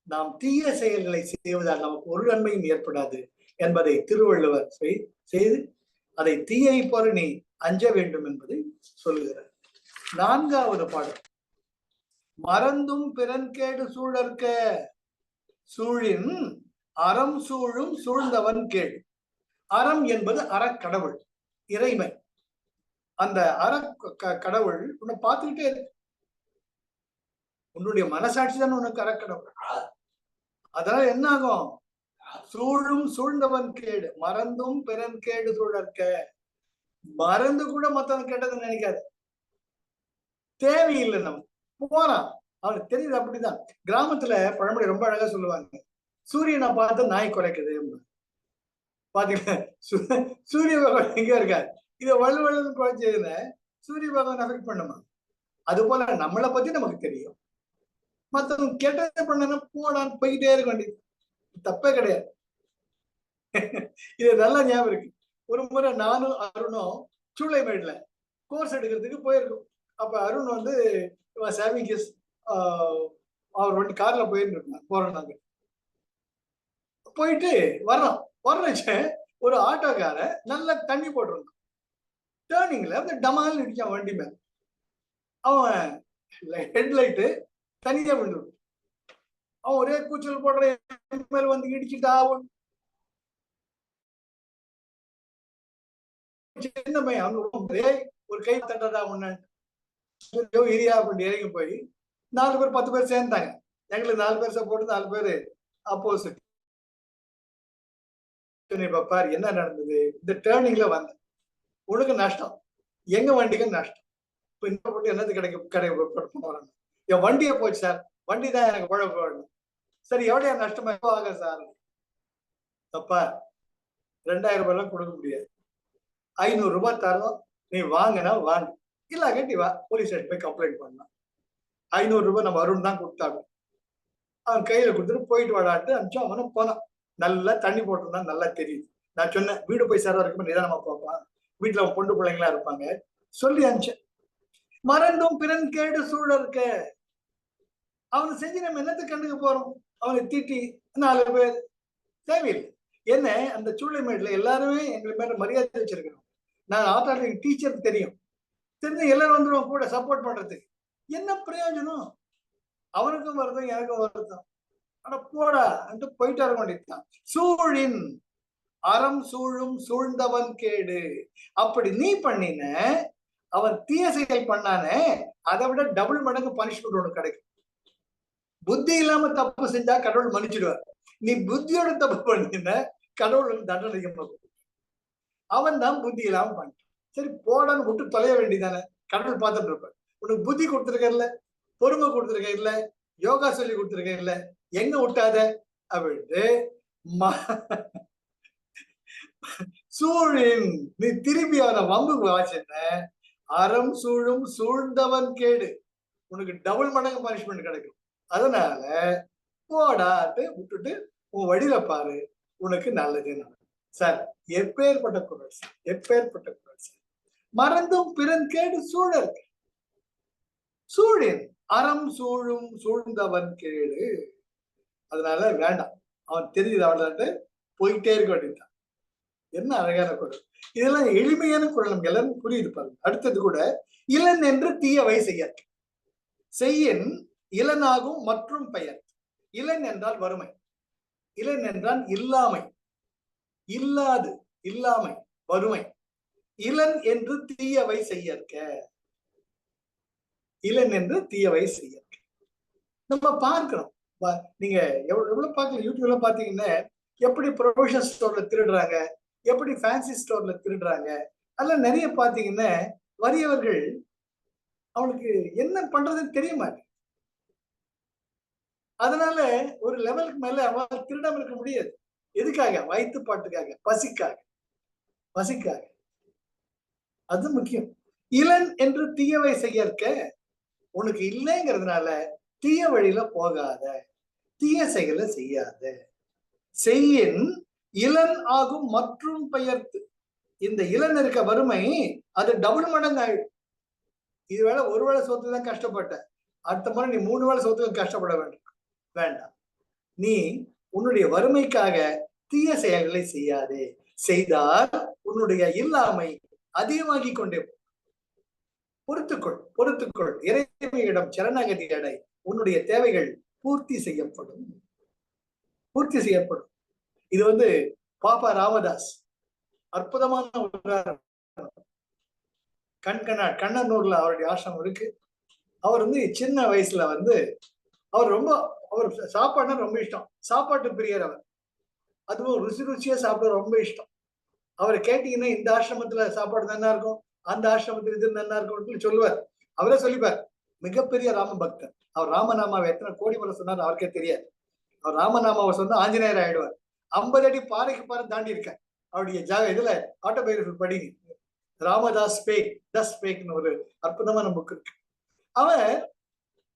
Speaker 1: நாம் தீய செயல்களை செய்வதால் நமக்கு ஒரு நன்மையும் ஏற்படாது என்பதை திருவள்ளுவர் செய்து அதை தீயை போல நீ அஞ்ச வேண்டும் என்பதை சொல்லுகிறார். 4வது பாடல், மறந்தும் பிறன்கேடு சூழற்க சூழின் அறம் சூழும் சூழ்ந்தவன் கேடு. அறம் என்பது அறக்கடவுள், இறைமை. அந்த கடவுள் உன்னை பார்த்துக்கிட்டே இருக்கு. உன்னுடைய மனசாட்சி தான் உனக்கு அறக்கடவுள். அதனால என்ன ஆகும்? சூழும் சூழ்ந்தவன் கேடு, மறந்தும் பிறன் கேடு சூழற்க. மறந்து கூட மத்தவன் கேட்டதை நினைக்காது, தேவையில்லை. நம்ம போறான், அவனுக்கு தெரியுது. அப்படிதான் கிராமத்துல பழமொழி ரொம்ப அழகா சொல்லுவாங்க, சூரியனை பார்த்து நாய் குறைக்குது. பாத்தீங்களா, சூரிய பகவான் எங்க இருக்காரு, இதை வலுவலுன்னு குறைச்சதுன்னு சூரிய பகவான் அஃபெக்ட் பண்ணுமா? அது போல நம்மளை பத்தி நமக்கு தெரியும், மத்தவங்க கெட்டதை பண்ணனா போடான்னு போய்கிட்டே இருக்க வேண்டியது, தப்பே கிடையாது. இது நல்லா ஞாபகம் இருக்கு. ஒரு முறை நானும் அருணும் சூளைமேடுல கோர்ஸ் எடுக்கிறதுக்கு போயிருக்கோம். அப்ப அருண் வந்து சேவிங் அவர் வந்து கார்ல போயிருந்துருக்காங்க. போறோம், நாங்க போயிட்டு வர்றச்ச ஒரு ஆட்டோக்கார நல்லா தண்ணி போட்டிருந்தான். டேர்னிங்ல அந்த டமால் இடிச்சான் வண்டி மேல. அவன் ஹெட்லைட்டு தனியா விழுந்து, அவன் ஒரே கூச்சல் போடுற மேல வந்து இடிச்சுட்டா. சின்ன பையன் அவங்க ஒரு கை தட்டதா ஒன்னு இரியா அப்படின்னு இறங்கி போய் 4 பேர் 10 பேர் சேர்ந்தாங்க. எங்களுக்கு 4 பேர் சப்போர்ட், 4 பேர் அப்போசிட். பாரு என்ன நடந்தது, இந்த டேர்னிங்ல வந்த உனக்கு நஷ்டம், எங்க வண்டிக்கு நஷ்டம். இப்ப இந்த போட்டு என்னது கிடைக்க என் வண்டியை போச்சு சார், வண்டி தான் எனக்கு குழப்பம். சரி எவ்வளோ நஷ்டமா ஆக சார்? அப்பா 2000 ரூபாய் கொடுக்க முடியாது, 500 ரூபாய் தரோம், நீ வாங்கினா வாங்க, இல்ல கட்டி வா, போலீஸ் ஸ்டேஷன் போய் கம்ப்ளைண்ட் பண்ணலாம். 500 ரூபாய் நம்ம அருண் தான் கொடுத்தாங்க. அவன் கையில கொடுத்துட்டு போயிட்டு வாடாட்டு அனுப்பிச்சோம். அவனும் போனான். நல்லா தண்ணி போட்டிருந்தான், நல்லா தெரியுது. நான் சொன்னேன், வீடு போய் சேர வரைக்கும் நிதானமா பார்ப்பான், வீட்டுல அவன் பொண்டு பிள்ளைங்களா இருப்பாங்க, சொல்லி அனுப்பிச்சேன். மறந்தும் பிறன் கேடு சூழற்க. அவனை செஞ்சு நம்ம என்னத்தை கண்டுக்க போறோம்? அவனை தீட்டி 4 பேர் தேவையில்லை. என்ன அந்த சூளைமேடுல எல்லாருமே எங்களுக்கு மேல மரியாதை வச்சிருக்கிறோம். நான் ஆட்டாளி டீச்சர் தெரியும், தெரிஞ்ச எல்லாரும் வந்துருவான் கூட சப்போர்ட் பண்றதுக்கு. என்ன பிரயோஜனம்? அவனுக்கும் வருத்தம், எனக்கும் வருத்தம். ஆனா போடா போயிட்டு வர வேண்டியதுதான். சூழின் அறம் சூழும் சூழ்ந்தவன் கேடு. அப்படி நீ பண்ணின, அவன் தீய செயல் பண்ணானே, அதை விட டபுள் மடங்கு பனிஷ்மெண்ட் ஒண்ணு கிடைக்கும். புத்தி இல்லாம தப்பு செஞ்சா கடவுள் மன்னிச்சிடுவார். நீ புத்தியோட தப்பு பண்ணின, கடவுள் தண்டனை. அவன் தான் புத்தி இல்லாம பண்ண. சரி போடான்னு விட்டு தொலைய வேண்டியதானே, கடவுள் பார்த்துட்டு இருப்பார். உனக்கு புத்தி கொடுத்துருக்க இல்ல, பொறுமை கொடுத்துருக்க இல்ல, யோகா சொல்லி கொடுத்துருக்க இல்ல, எங்க விட்டாத அப்படின்ட்டு சூழின் நீ திரும்பி அவனை வம்பு வாசின, அறம் சூழும் சூழ்ந்தவன் கேடு. உனக்கு டபுள் மடங்கு பனிஷ்மெண்ட் கிடைக்கும். அதனால போடாட்டு விட்டுட்டு உன் வழியில பாரு, உனக்கு நல்லது சார். எப்பேற்பட்ட குரல் சார், எப்பேற்பட்ட குரல் சார். மறந்தும் பிறன் கேடு சூழல். சூழின் அறம் சூழும் சூழ்ந்தவன் கேடு. அதனால வேண்டாம், அவன் தெரியுது அவன்ட்டு போயிட்டே இருக்க வேண்டியதுதான். என்ன அழகான குரல். இதெல்லாம் எளிமையான குரல், நமக்கு எல்லாரும் புரியுது பாருங்க. அடுத்தது கூட, இளன் என்று தீயவை செய்ய செய்யின் இளனாகும் மற்றும் பெயர். இளன் என்றால் வறுமை, இளன் என்றால் இல்லாமை, இல்லாது, இல்லாமை, வறுமை. இளன் என்று தீயவை செய்யற்க, இளன் என்று தீயவை செய்யற்க. நம்ம பார்க்கிறோம், நீங்க எவ்வளவு பார்க்கல, யூடியூப்ல பாத்தீங்கன்னா எப்படி ப்ரொவிஷன் ஸ்டோர்ல திருடுறாங்க, எப்படி ஃபேன்சி ஸ்டோர்ல திருடுறாங்க, அதெல்லாம் நிறைய பாத்தீங்கன்னா வறியவர்கள் அவனுக்கு என்ன பண்றதுன்னு தெரிய மாட்டேங்குது. அதனால ஒரு லெவலுக்கு மேல அவன் திருடாம இருக்க முடியாது. எதுக்காக? வயிற்றுப்பாட்டுக்காக, பசிக்காக, பசிக்காக. அது முக்கியம். இளன் என்று தீயவை செய்யற்க, உனக்கு இல்லைங்கிறதுனால தீய வழியில போகாத, தீய செயலை செய்யாத. செய்யின் இளன் ஆகும் மற்றும் பெயர்த்து. இந்த இளன் இருக்க வறுமை அது டபுள் மடங்கு ஆயிடும். இது வேலை ஒரு வேளை சோத்துல தான் கஷ்டப்பட்ட, அடுத்த முறை நீ 3 வேளை சோத்துல கஷ்டப்பட வேண்டாம். நீ உன்னுடைய வறுமைக்காக தீய செயல்களை செய்யாதே. செய்தால் உன்னுடைய இல்லாமை அதிகமாகி கொண்டே பொறுத்துக்கொள், பொறுத்துக்கொள். இறைவனிடம் சரணாகதி அடை, உன்னுடைய தேவைகள் பூர்த்தி செய்யப்படும், பூர்த்தி செய்யப்படும். இது பாப்பா ராமதாஸ் அற்புதமான உதாரணம். கண்ணனூர்ல அவருடைய ஆசிரமம் இருக்கு. அவர் சின்ன வயசுல அவர் சாப்பாடுனா ரொம்ப இஷ்டம், சாப்பாட்டு பிரியர் அவர். அதுவும் ருசி ருசியா சாப்பிட ரொம்ப இஷ்டம். அவரை கேட்டீங்கன்னா இந்த ஆசிரமத்துல சாப்பாடு நல்லா இருக்கும், அந்த ஆசிரமத்துல இது நல்லா இருக்கும் சொல்லுவார். அவரே சொல்லிப்பார். மிகப்பெரிய ராம பக்தர் அவர். ராமநாமாவை எத்தனை கோடி முறை சொன்னார் அவருக்கே தெரியாது. அவர் ராமநாமாவை சொன்னா ஆஞ்சநேயர் ஆயிடுவார். 50 அடி பாறைக்கு பாறை தாண்டி இருக்க அவருடைய இதுல ஆட்டோபயோகிராபி படிங்க, ராமதாஸ் பேக் தஸ் பேக்னு ஒரு அற்புதமான புக் இருக்கு. அவன்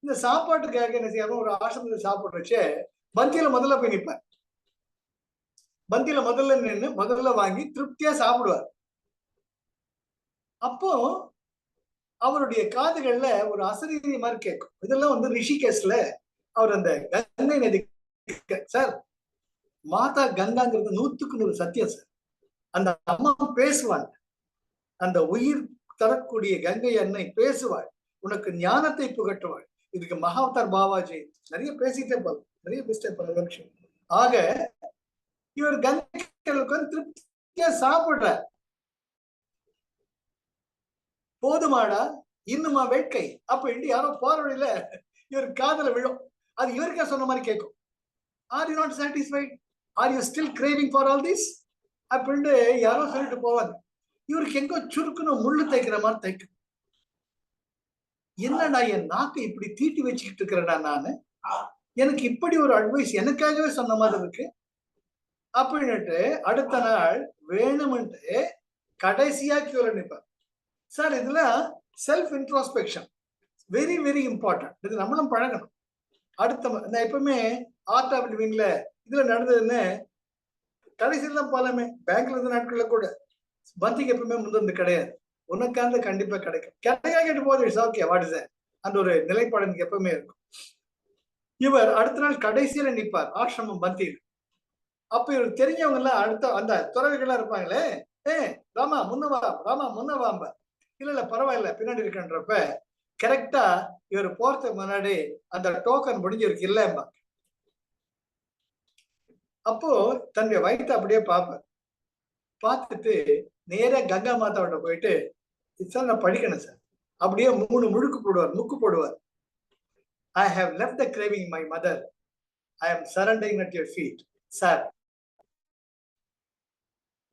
Speaker 1: இந்த சாப்பாட்டுக்காக என்ன செய்யாம ஒரு ஆசிரமத்துல சாப்பிட்டு வச்சு பந்தியில முதல்ல போய் நிற்பார். பந்தியில முதல்ல நின்று முதல்ல வாங்கி திருப்தியா சாப்பிடுவார். அப்போ அவருடைய காதுகள்ல ஒரு அசரீரி மாதிரி கேட்கும். இதெல்லாம் ரிஷிகேஷ்ல அவர் அந்த கங்கை நதி சார், மாதா கங்காங்கிறது 100க்கு 100 சத்தியம் சார். அந்த அம்மா பேசுவாங்க, அந்த உயிர் தரக்கூடிய கங்கை அன்னை பேசுவாள், உனக்கு ஞானத்தை புகட்டுவாள். இதுக்கு மகாவதார் பாபாஜி நிறைய பேசிட்டே போல, நிறைய பேசிட்டே போல விஷயம். ஆக இவர் கங்கைக்கு திருப்தியா சாப்பிடுற, போதுமாடா இன்னுமா வேட்கை அப்படின்னு யாரோ போற வழியில இவர் காதல விழும். அது இவருக்கே சொன்ன மாதிரி கேட்கும். Are you not satisfied, are you still craving for all this அப்படின்னு யாரோ சொல்லிட்டு போவாங்க. இவருக்கு எங்கோ சுருக்குன்னு முள்ளு தைக்கிற மாதிரி தைக்கும். என்னடா என் நாக்கை இப்படி தீட்டி வச்சுக்கிட்டு இருக்கிறேடா நானு, எனக்கு இப்படி ஒரு அட்வைஸ் எனக்காகவே சொன்ன மாதிரி இருக்கு அப்படின்னுட்டு அடுத்த நாள் வேணும்ட்டு கடைசியா கியூல நிற்பார். சார் இதுல self introspection very very important. இது நம்மளும் பழகணும். அடுத்த நான் எப்பவுமே ஆர்ட் ஆஃப் லிவிங்ல இதுல நடந்ததுன்னு கடைசியில தான் போலாமே. பேங்க்ல இருந்த நாட்கள்ல கூட பந்திக்கு எப்பவுமே முந்திருந்து கிடையாது. உனக்காக கண்டிப்பா கிடைக்கும், கேட்டு போது இட்ஸ் ஓகே வாட் இஸ் அந்த ஒரு நிலைப்பாடு எனக்கு எப்பவுமே இருக்கும். இவர் அடுத்த நாள் கடைசியில நிற்பார் ஆசிரமம் பந்தியில். அப்ப இவர் தெரிஞ்சவங்க எல்லாம் அடுத்த அந்த துறவிகளா இருப்பாங்களே, ராமா முன்னவா, ராமா முன்னவாம்ப இல்ல பரவாயில்ல பின்னாடி இருக்கன்றப்ப கரெக்டா இவர் போறதுக்கு முன்னாடி அந்த டோக்கன் முடிஞ்சிருக்கு இல்லம்பா. அப்போ தன்னுடைய வயிற்று அப்படியே பார்ப்பேன். பார்த்துட்டு நேரா கங்கா மாதாவோட போயிட்டு, சார் நான் படிக்கணும் சார். அப்படியே 3 முழுக்கு போடுவார், முக்கு போடுவார். I have left the craving my mother. I am surrendering at your feet. Sir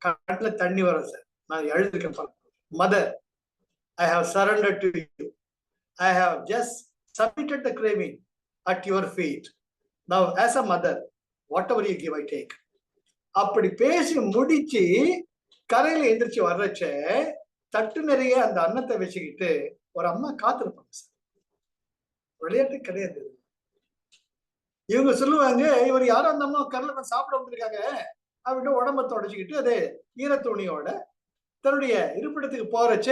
Speaker 1: கண்ணுல தண்ணி வரும் சார். நான் எழுதிருக்கேன். Mother, I have surrendered to you. I have just submitted the craving at your feet. Now, as a mother, whatever you give, I take. அப்படி பேசி முடிச்சு கரையில எந்திரிச்சு வர்றச்ச தட்டு நிறைய அந்த அன்னத்தை வச்சுக்கிட்டு ஒரு அம்மா காத்திருப்பாங்க சார். விளையாட்டு கிடையாது. இவங்க சொல்லுவாங்க, இவர் யாரும் அந்த அம்மா கரையில சாப்பிட வந்திருக்காங்க அப்படின்னு உடம்ப தொடச்சிக்கிட்டு அது ஈரத்துணியோட தன்னுடைய இருப்பிடத்துக்கு போறச்ச,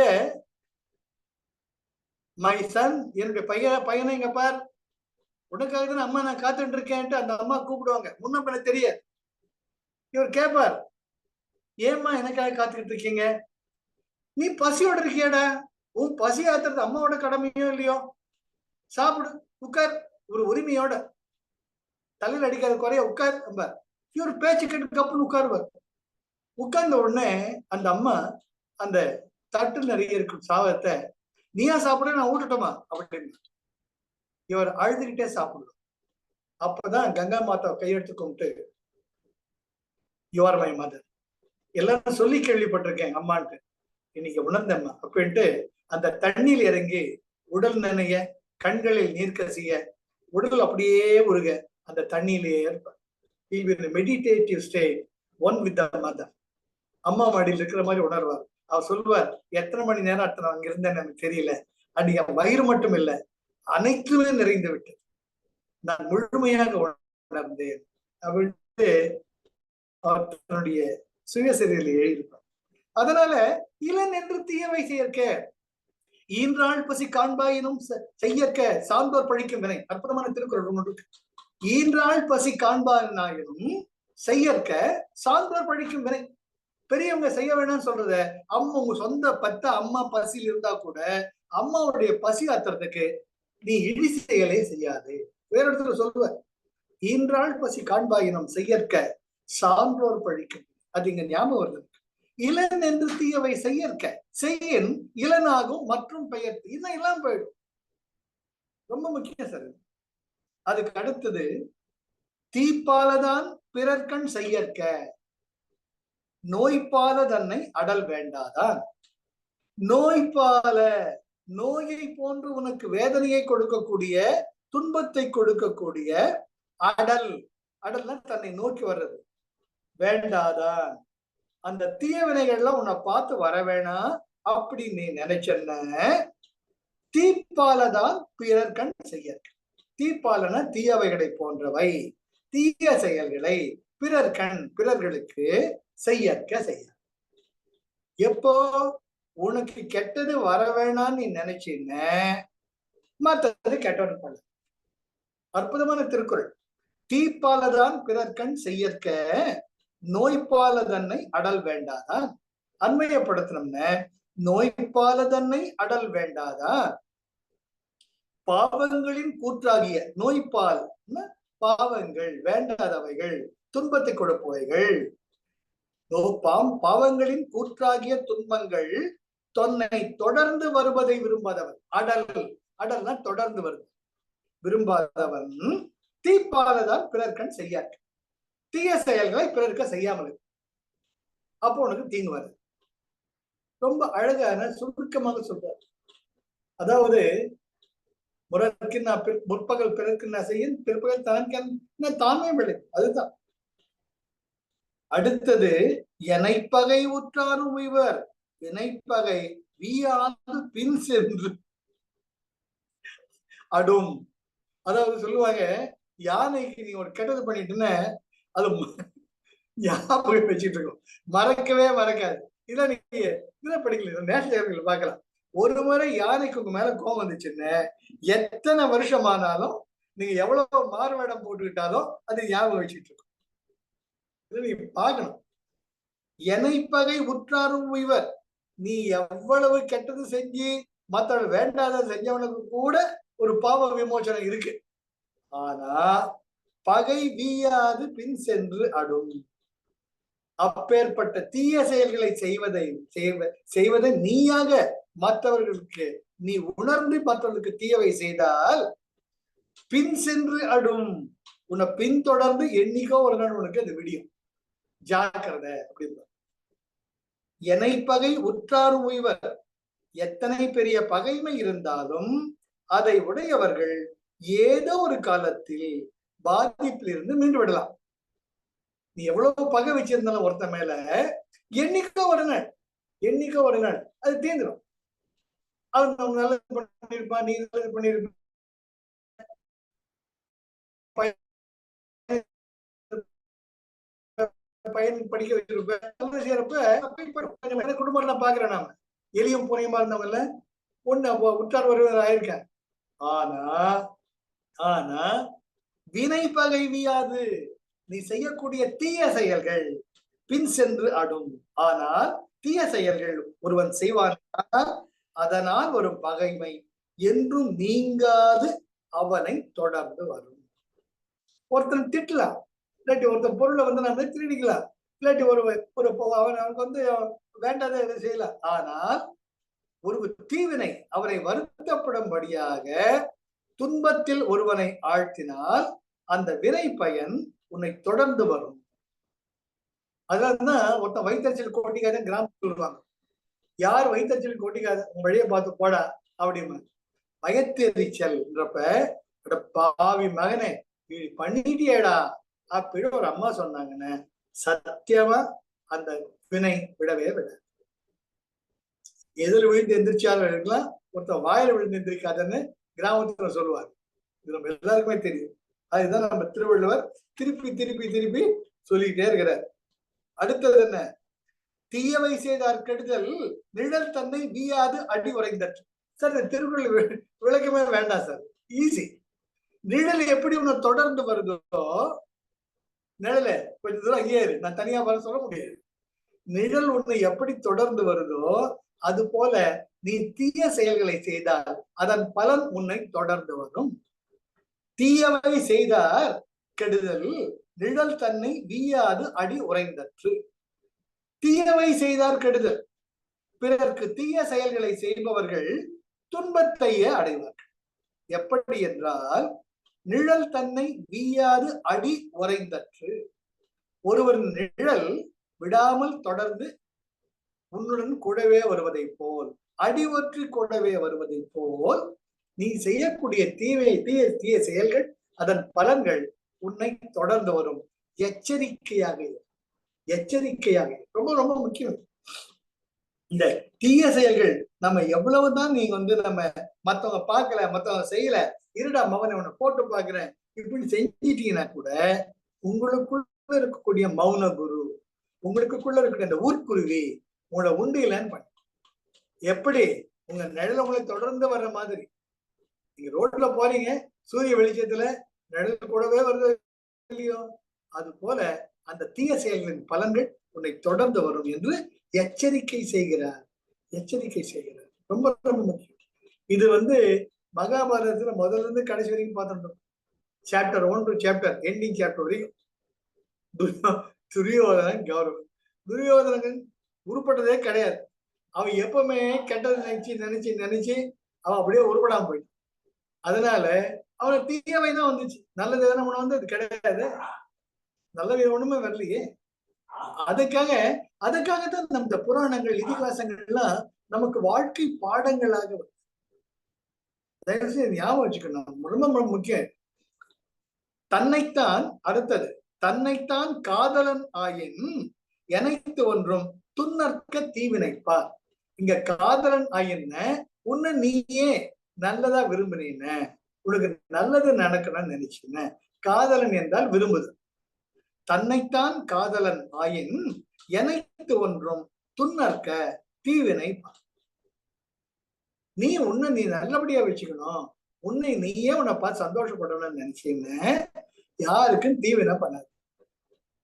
Speaker 1: மை சன், என்னுடைய பையனை இங்க பார், உனக்காக தானே அம்மா நான் காத்துட்டு இருக்கேன்ட்டு அந்த அம்மா கூப்பிடுவாங்க. முன்ன பின்ன தெரியாது. இவர் கேட்பார், ஏம்மா எனக்காக காத்துக்கிட்டு இருக்கீங்க? நீ பசியோட இருக்கியாடா, உன் பசி ஆத்துறது அம்மாவோட கடமையோ இல்லையோ, சாப்பிடு, உட்கார், ஒரு உரிமையோட, தலையில் அடிக்காத குறைய உட்கார். இவர் பேச்சு கேட்டு கப்புன்னு உட்காருவார். உட்கார்ந்த உடனே அந்த அம்மா அந்த தட்டு நிறைய இருக்கும் சாதத்தை, நீயா சாப்பிட நான் ஊட்டட்டுமா அப்படின்னு இவர் அழுதுகிட்டே சாப்பிடுவார். அப்பதான் கங்கா மாதா கையெடுத்து கும்பிட்டு, யூ ஆர் மை மதர், எல்லாரும் சொல்லி கேள்விப்பட்டிருக்கேன் அம்மான்ட்டு, இன்னைக்கு உணர்ந்தம்மா அப்படின்ட்டு அந்த தண்ணியில் இறங்கி உடல் நனைய, கண்களில் நீர் கசிய, உடல் அப்படியே உருக அந்த தண்ணியிலேயே இருப்பார். Meditative state one with the mother. அம்மா மாடியில் இருக்கிற மாதிரி உணர்வார். அவர் சொல்லுவார், எத்தனை மணி நேரம் அத்தனை அங்க இருந்தேன்னு எனக்கு தெரியல, அன்னைக்கு என் வயிறு மட்டும் இல்லை, அனைத்துமே நிறைந்து விட்டு நான் முழுமையாக உணர்ந்தேன் அப்படின்ட்டு அவர் தன்னுடைய சுயசரிதையில் எழுதியிருப்பார். அதனால இளன் என்று தீயவை செயற்க, ஈன்றாள் பசி காண்பாயினும் செய்யற்க சான்றோர் பழிக்கும் வினை. அற்புதமான திருக்குறள் ஒன்று. ஈன்றாள் பசி காண்பாயினும் செய்யற்க சான்றோர் பழிக்கும் வினை. பெரியவங்க செய்ய வேணும்னு சொல்றத அம்மா, உங்க சொந்த பத்த அம்மா பசியில் இருந்தா கூட அம்மாவுடைய பசி ஆத்துறதுக்கு நீ இழி செயலே செய்யாது. வேற இடத்துல சொல்லுவ, ஈன்றாள் பசி காண்பாயினும் செய்யற்க சான்றோர் பழிக்கும். அது இங்க ஞாபகம் வருது. இளன் என்று தீயவை செய்யற்க, செய்யின் இளனாகும் மற்றும் பெயர்த்து, இன்னும் இல்லாம போயிடும். ரொம்ப முக்கியம் சார். அதுக்கு அடுத்தது, தீப்பாலதான் பிறர்கண் செய்யற்க, நோய்பால தன்னை அடல் வேண்டாதான். நோய்பால, நோயை போன்று உனக்கு வேதனையை கொடுக்கக்கூடிய, துன்பத்தை கொடுக்கக்கூடிய, அடல், அடல்னா தன்னை நோக்கி வர்றது, வேண்டாதான். அந்த தீய வினைகள்லாம் உன்னை பார்த்து வர வேணாம் அப்படி நீ நினைச்சன, தீப்பாலதான் பிறர்கண் செய்ய. தீப்பாலன தீயவைகளை போன்றவை, தீய செயல்களை பிறர்கண் பிறர்களுக்கு செய்யற்க செய்ய. எப்போ உனக்கு கெட்டது வர வேணான்னு நீ நினைச்சீங்க, மற்றது கெட்டவன் பண்ண. அற்புதமான திருக்குறள். தீப்பாலதான் பிறர்கண் செய்யற்க, நோய்பால தன்னை அடல் வேண்டாதான். அண்மையப்படுத்தணும்னா, நோய்பால தன்னை அடல் வேண்டாதான். பாவங்களின் கூற்றாகிய, நோய்பால் பாவங்கள், வேண்டாதவைகள், துன்பத்தை கொடுப்பவைகள், பாவங்களின் கூற்றாகிய துன்பங்கள் தொன்னை தொடர்ந்து வருவதை விரும்பாதவன். அடல், அடல்னா தொடர்ந்து வருது, விரும்பாதவன் தீப்பாலதான் பிறர்கண் செய்யார். தீய செயல்களை பிறர்க்க செய்யாமல், அப்போ உனக்கு தீங்கு வருது. ரொம்ப அழகான சுருக்கமாக சொல்றார். அதாவது முற்பகல் பிறர்க்கு நான் செய்யும், பிற்பகல் தனக்கு தானே விளை. அதுதான். அடுத்தது, எனைப்பகை உற்றாரும் இவர், எனைப்பகை வீயாது பின் சென்று அடும். அதாவது சொல்லுவாங்க, யானைக்கு நீ ஒரு கெட்டது பண்ணிட்டுன்னா அது ஞாபகம் வச்சுட்டு இருக்கும், மறக்கவே மறக்காது. இதான் நீங்க இதெல்லாம் படிக்கல, நேஷனல் பார்க்கலாம். ஒரு முறை யானைக்கு உங்க மேல கோபம் வந்துச்சுன்னு எத்தனை வருஷம் ஆனாலும் நீங்க எவ்வளவு மாறுவேடம் போட்டுக்கிட்டாலும் அது ஞாபகம் வச்சுட்டு இருக்கும். இதை நீங்க பார்க்கணும். எனைப்பகை உற்றாரும் இவர், நீ எவ்வளவு கெட்டது செஞ்சு மற்றவங்க வேண்டாத செஞ்சவனுக்கு கூட ஒரு பாவ விமோசனம் இருக்கு. ஆனா பகை வீயாது பின் சென்று அடும். அப்பேற்பட்ட தீய செயல்களை செய்வதை நீயாக மற்றவர்களுக்கு நீ உணர்ந்து மற்றவர்களுக்கு தீயவை செய்தால் பின் சென்று அடும். உன்னை பின்தொடர்ந்து என்னைக்கோ ஒரு நாள் உனக்கு அது விடியும். ஜாக்கிரதை அப்படின்னு. எனை பகை உற்றாறு உய்வர். எத்தனை பெரிய பகைமை இருந்தாலும் அதை உடையவர்கள் ஏதோ ஒரு காலத்தில் பாதிப்பில் இருந்து மீண்டு விடலாம். நீ எவ்வளவு பகை வச்சிருந்தாலும் ஒருத்த மேல என்னைக்கோ ஒரு நாள் அது தீர்ந்துடும். அவன் நல்லது பண்ணிருப்பான், நீ நல்லது பண்ணிருப்ப, பையன் படிக்க வச்சிருப்ப. குடும்பம் நான் பாக்குறேன். நாம எளியும் புனையமா இருந்தவங்கல்ல ஒண்ணு உற்றார் ஒருவர் ஆயிருக்கேன். ஆனா வினை பகை வீயாது. நீ செய்யக்கூடிய தீய செயல்கள் பின் சென்று அடும். ஆனால் தீய செயல்கள் ஒருவன் செய்வான், அதனால் ஒரு பகைமை என்றும் நீங்காது அவனை தொடர்ந்து வரும். ஒருத்தன் திட்டலாம், இல்லாட்டி ஒருத்தன் பொருளை வந்து நம்ம திருடிக்கலாம், இல்லாட்டி அவனுக்கு வந்து வேண்டாத இதை செய்யலாம். ஆனால் ஒரு தீவினை அவரை வருத்தப்படும்படியாக துன்பத்தில் ஒருவனை ஆழ்த்தினால் அந்த வினை பயன் உன்னை தொடர்ந்து வரும். அதனாலதான் ஒருத்தன் வயிற்றுச்சல் கோட்டிக்காத கிராமத்தில் சொல்லுவாங்க. யார் வயிற்றுச்சல் கோட்டிக்காத உங்க வழியை பார்த்து போடா அப்படின்னு. வயத்தெரிச்சல்ன்றப்ப பாவி மகனே பண்ணிட்டியேடா அப்படின்னு ஒரு அம்மா சொன்னாங்கன்னு சத்தியமா அந்த வினை விடவே விடாது. எதில் விழுந்து எந்திரிச்சாலும் இருக்கலாம், ஒருத்தன் வாயில விழுந்து எந்திரிக்காதுன்னு கிராமத்துல சொல்லுவார். இது நம்ம எல்லாருக்குமே தெரியும். அதுதான் நம்ம திருவள்ளுவர் திருப்பி திருப்பி திருப்பி சொல்லிக்கிட்டே இருக்கிறார். அடுத்தது என்ன? தீயவை செய்தார் கெடுதல் நிழல் தன்னை வீயாது அடி உரைந்தற்று. சார் இந்த திருக்குறள் விளக்கமே வேண்டாம் சார், ஈஸி. நிழல் எப்படி உன்னை தொடர்ந்து வருதோ, நிழல கொஞ்சம் தூரம் ஏறு, நான் தனியா வர சொல்ல முடியாது. நிழல் உன்னை எப்படி தொடர்ந்து வருதோ அது போல நீ தீய செயல்களை செய்தால் அதன் பலன் உன்னை தொடர்ந்து வரும். தீயவை செய்தார் கெடுதல் நிழல் தன்னை வீயாது அடி உரைந்தற்று. தீயவை செய்தார் கெடுதல், பிறருக்கு தீய செயல்களை செய்பவர்கள் துன்பத்தையே அடைவார்கள். எப்படி என்றால் நிழல் தன்னை வீயாது அடி உரைந்தற்று. ஒருவரின் நிழல் விடாமல் தொடர்ந்து உன்னுடன் கூடவே வருவதை போல், அடி ஒற்றி கூடவே வருவதை போல் நீ செய்யக்கூடிய தீய செயல்கள் அதன் பலன்கள் உன்னை தொடர்ந்து வரும். எச்சரிக்கையாக ரொம்ப ரொம்ப முக்கியம். இந்த தீய செயல்கள் நம்ம எவ்வளவுதான் நீங்க வந்து நம்ம மத்தவங்க பார்க்கல, மத்தவங்க செய்யல, இருடா மகனை உன்னை போட்டு பாக்குறேன் இப்படி செஞ்சிட்டீங்கன்னா கூட உங்களுக்குள்ள இருக்கக்கூடிய மௌன குரு, உங்களுக்குள்ள இருக்கக்கூடிய அந்த ஊர்க்குருவி உங்களை உண்டியலன்னு பண்ண. எப்படி உங்க நிழல் உங்களை தொடர்ந்து வர்ற மாதிரி, நீங்க ரோட்ல போறீங்க, சூரிய வெளிச்சத்துல நிழல் கூடவே வருது இல்லையோ, அது போல அந்த தீய செயல்களின் பலன்கள் உன்னை தொடர்ந்து வரும் என்று எச்சரிக்கை செய்கிறார். ரொம்ப ரொம்ப முக்கியம். இது வந்து மகாபாரதத்துல முதல்ல இருந்து கடைசி வரைக்கும் பார்த்துட்டோம். Chapter 1 to chapter ending chapter வரைக்கும் துரியோதனன் கௌரவன். துரியோதனன் உருப்பட்டதே கிடையாது. அவன் எப்பவுமே கெட்டது நினைச்சு அவன் அப்படியே உருப்படாம போயிட்டான். அதனால அவனை தீயவை தான் வந்துச்சு, நல்லது எதனா ஒண்ணு வந்து அது கிடையாது, நல்லது ஒண்ணுமே வரலையே. அதுக்காகத்தான் நம்ம புராணங்கள் இதிகாசங்கள் எல்லாம் நமக்கு வாழ்க்கை பாடங்களாக ஞாபகம் வச்சுக்கணும். ரொம்ப முக்கியம். தன்னைத்தான் காதலன் ஆயின் எனைத்து ஒன்றும் துன்னற்க தீவினைப்பார். இங்க காதலன் ஆயின்ன உன்னை நீயே நல்லதா விரும்பின, உனக்கு நல்லது நடக்கணும்னு நினைச்சுன. காதலன் என்றால் விரும்புது. தன்னைத்தான் காதலன் ஆயின் எனைத்து ஒன்றும் துன்னற்க தீவினை. உன்னை நீ நல்லபடியா வச்சுக்கணும், உன்னை நீயே உன்னை பார்த்து சந்தோஷப்படணும்னு நினைச்சீங்கன்னா யாருக்கும் தீவினை பண்ணாது.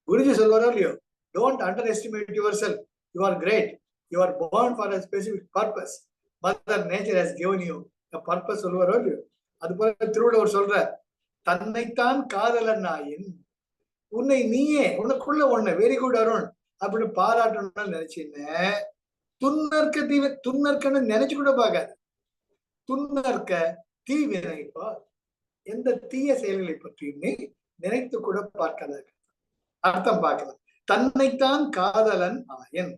Speaker 1: குருஜி சொல்வாரோ இல்லையோ, don't underestimate yourself, you are great. You are born for a specific purpose. Mother nature has given you a purpose. சொல்லுவாரோ அது போல திருவள்ளுவர் சொல்ற, தன்னைத்தான் காதலன் ஆயின் உன்னை நீயே உனக்குள்ள ஒண்ணு வெரி குட் அருண் அப்படின்னு பாராட்டணும்னு நினைச்சீங்க. துன்னற்கன்னு நினைச்சு கூட பார்க்காது. துன்னற்க தீவினைப்பா, எந்த தீய செயல்களை பற்றியுமே நினைத்து கூட பார்க்காத அர்த்தம் பார்க்கலாம். தன்னைத்தான் காதலன் ஆயன்.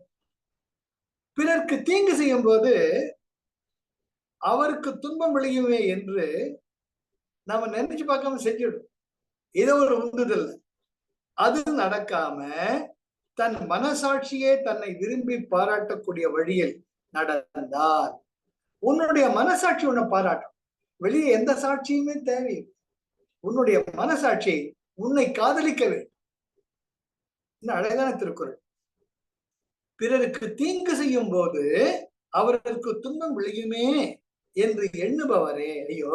Speaker 1: பிறர்க்கு தீங்கு செய்யும் போது அவருக்கு துன்பம் விளையுமே என்று நாம நினைச்சு பார்க்காம செஞ்சிடும். ஏதோ ஒரு உந்துதல். அது நடக்காம தன் மனசாட்சியே தன்னை விரும்பி பாராட்டக்கூடிய வழியில் நடந்தால் உன்னுடைய மனசாட்சி உன்னை பாராட்டும். வெளியே எந்த சாட்சியுமே தேவையில்லை. உன்னுடைய மனசாட்சி உன்னை காதலிக்க வேண்டும். இன்னும் அழகான திருக்குறள். பிறருக்கு தீங்கு செய்யும் போது அவர்களுக்கு துன்பம் விளையுமே என்று எண்ணுபவரே, ஐயோ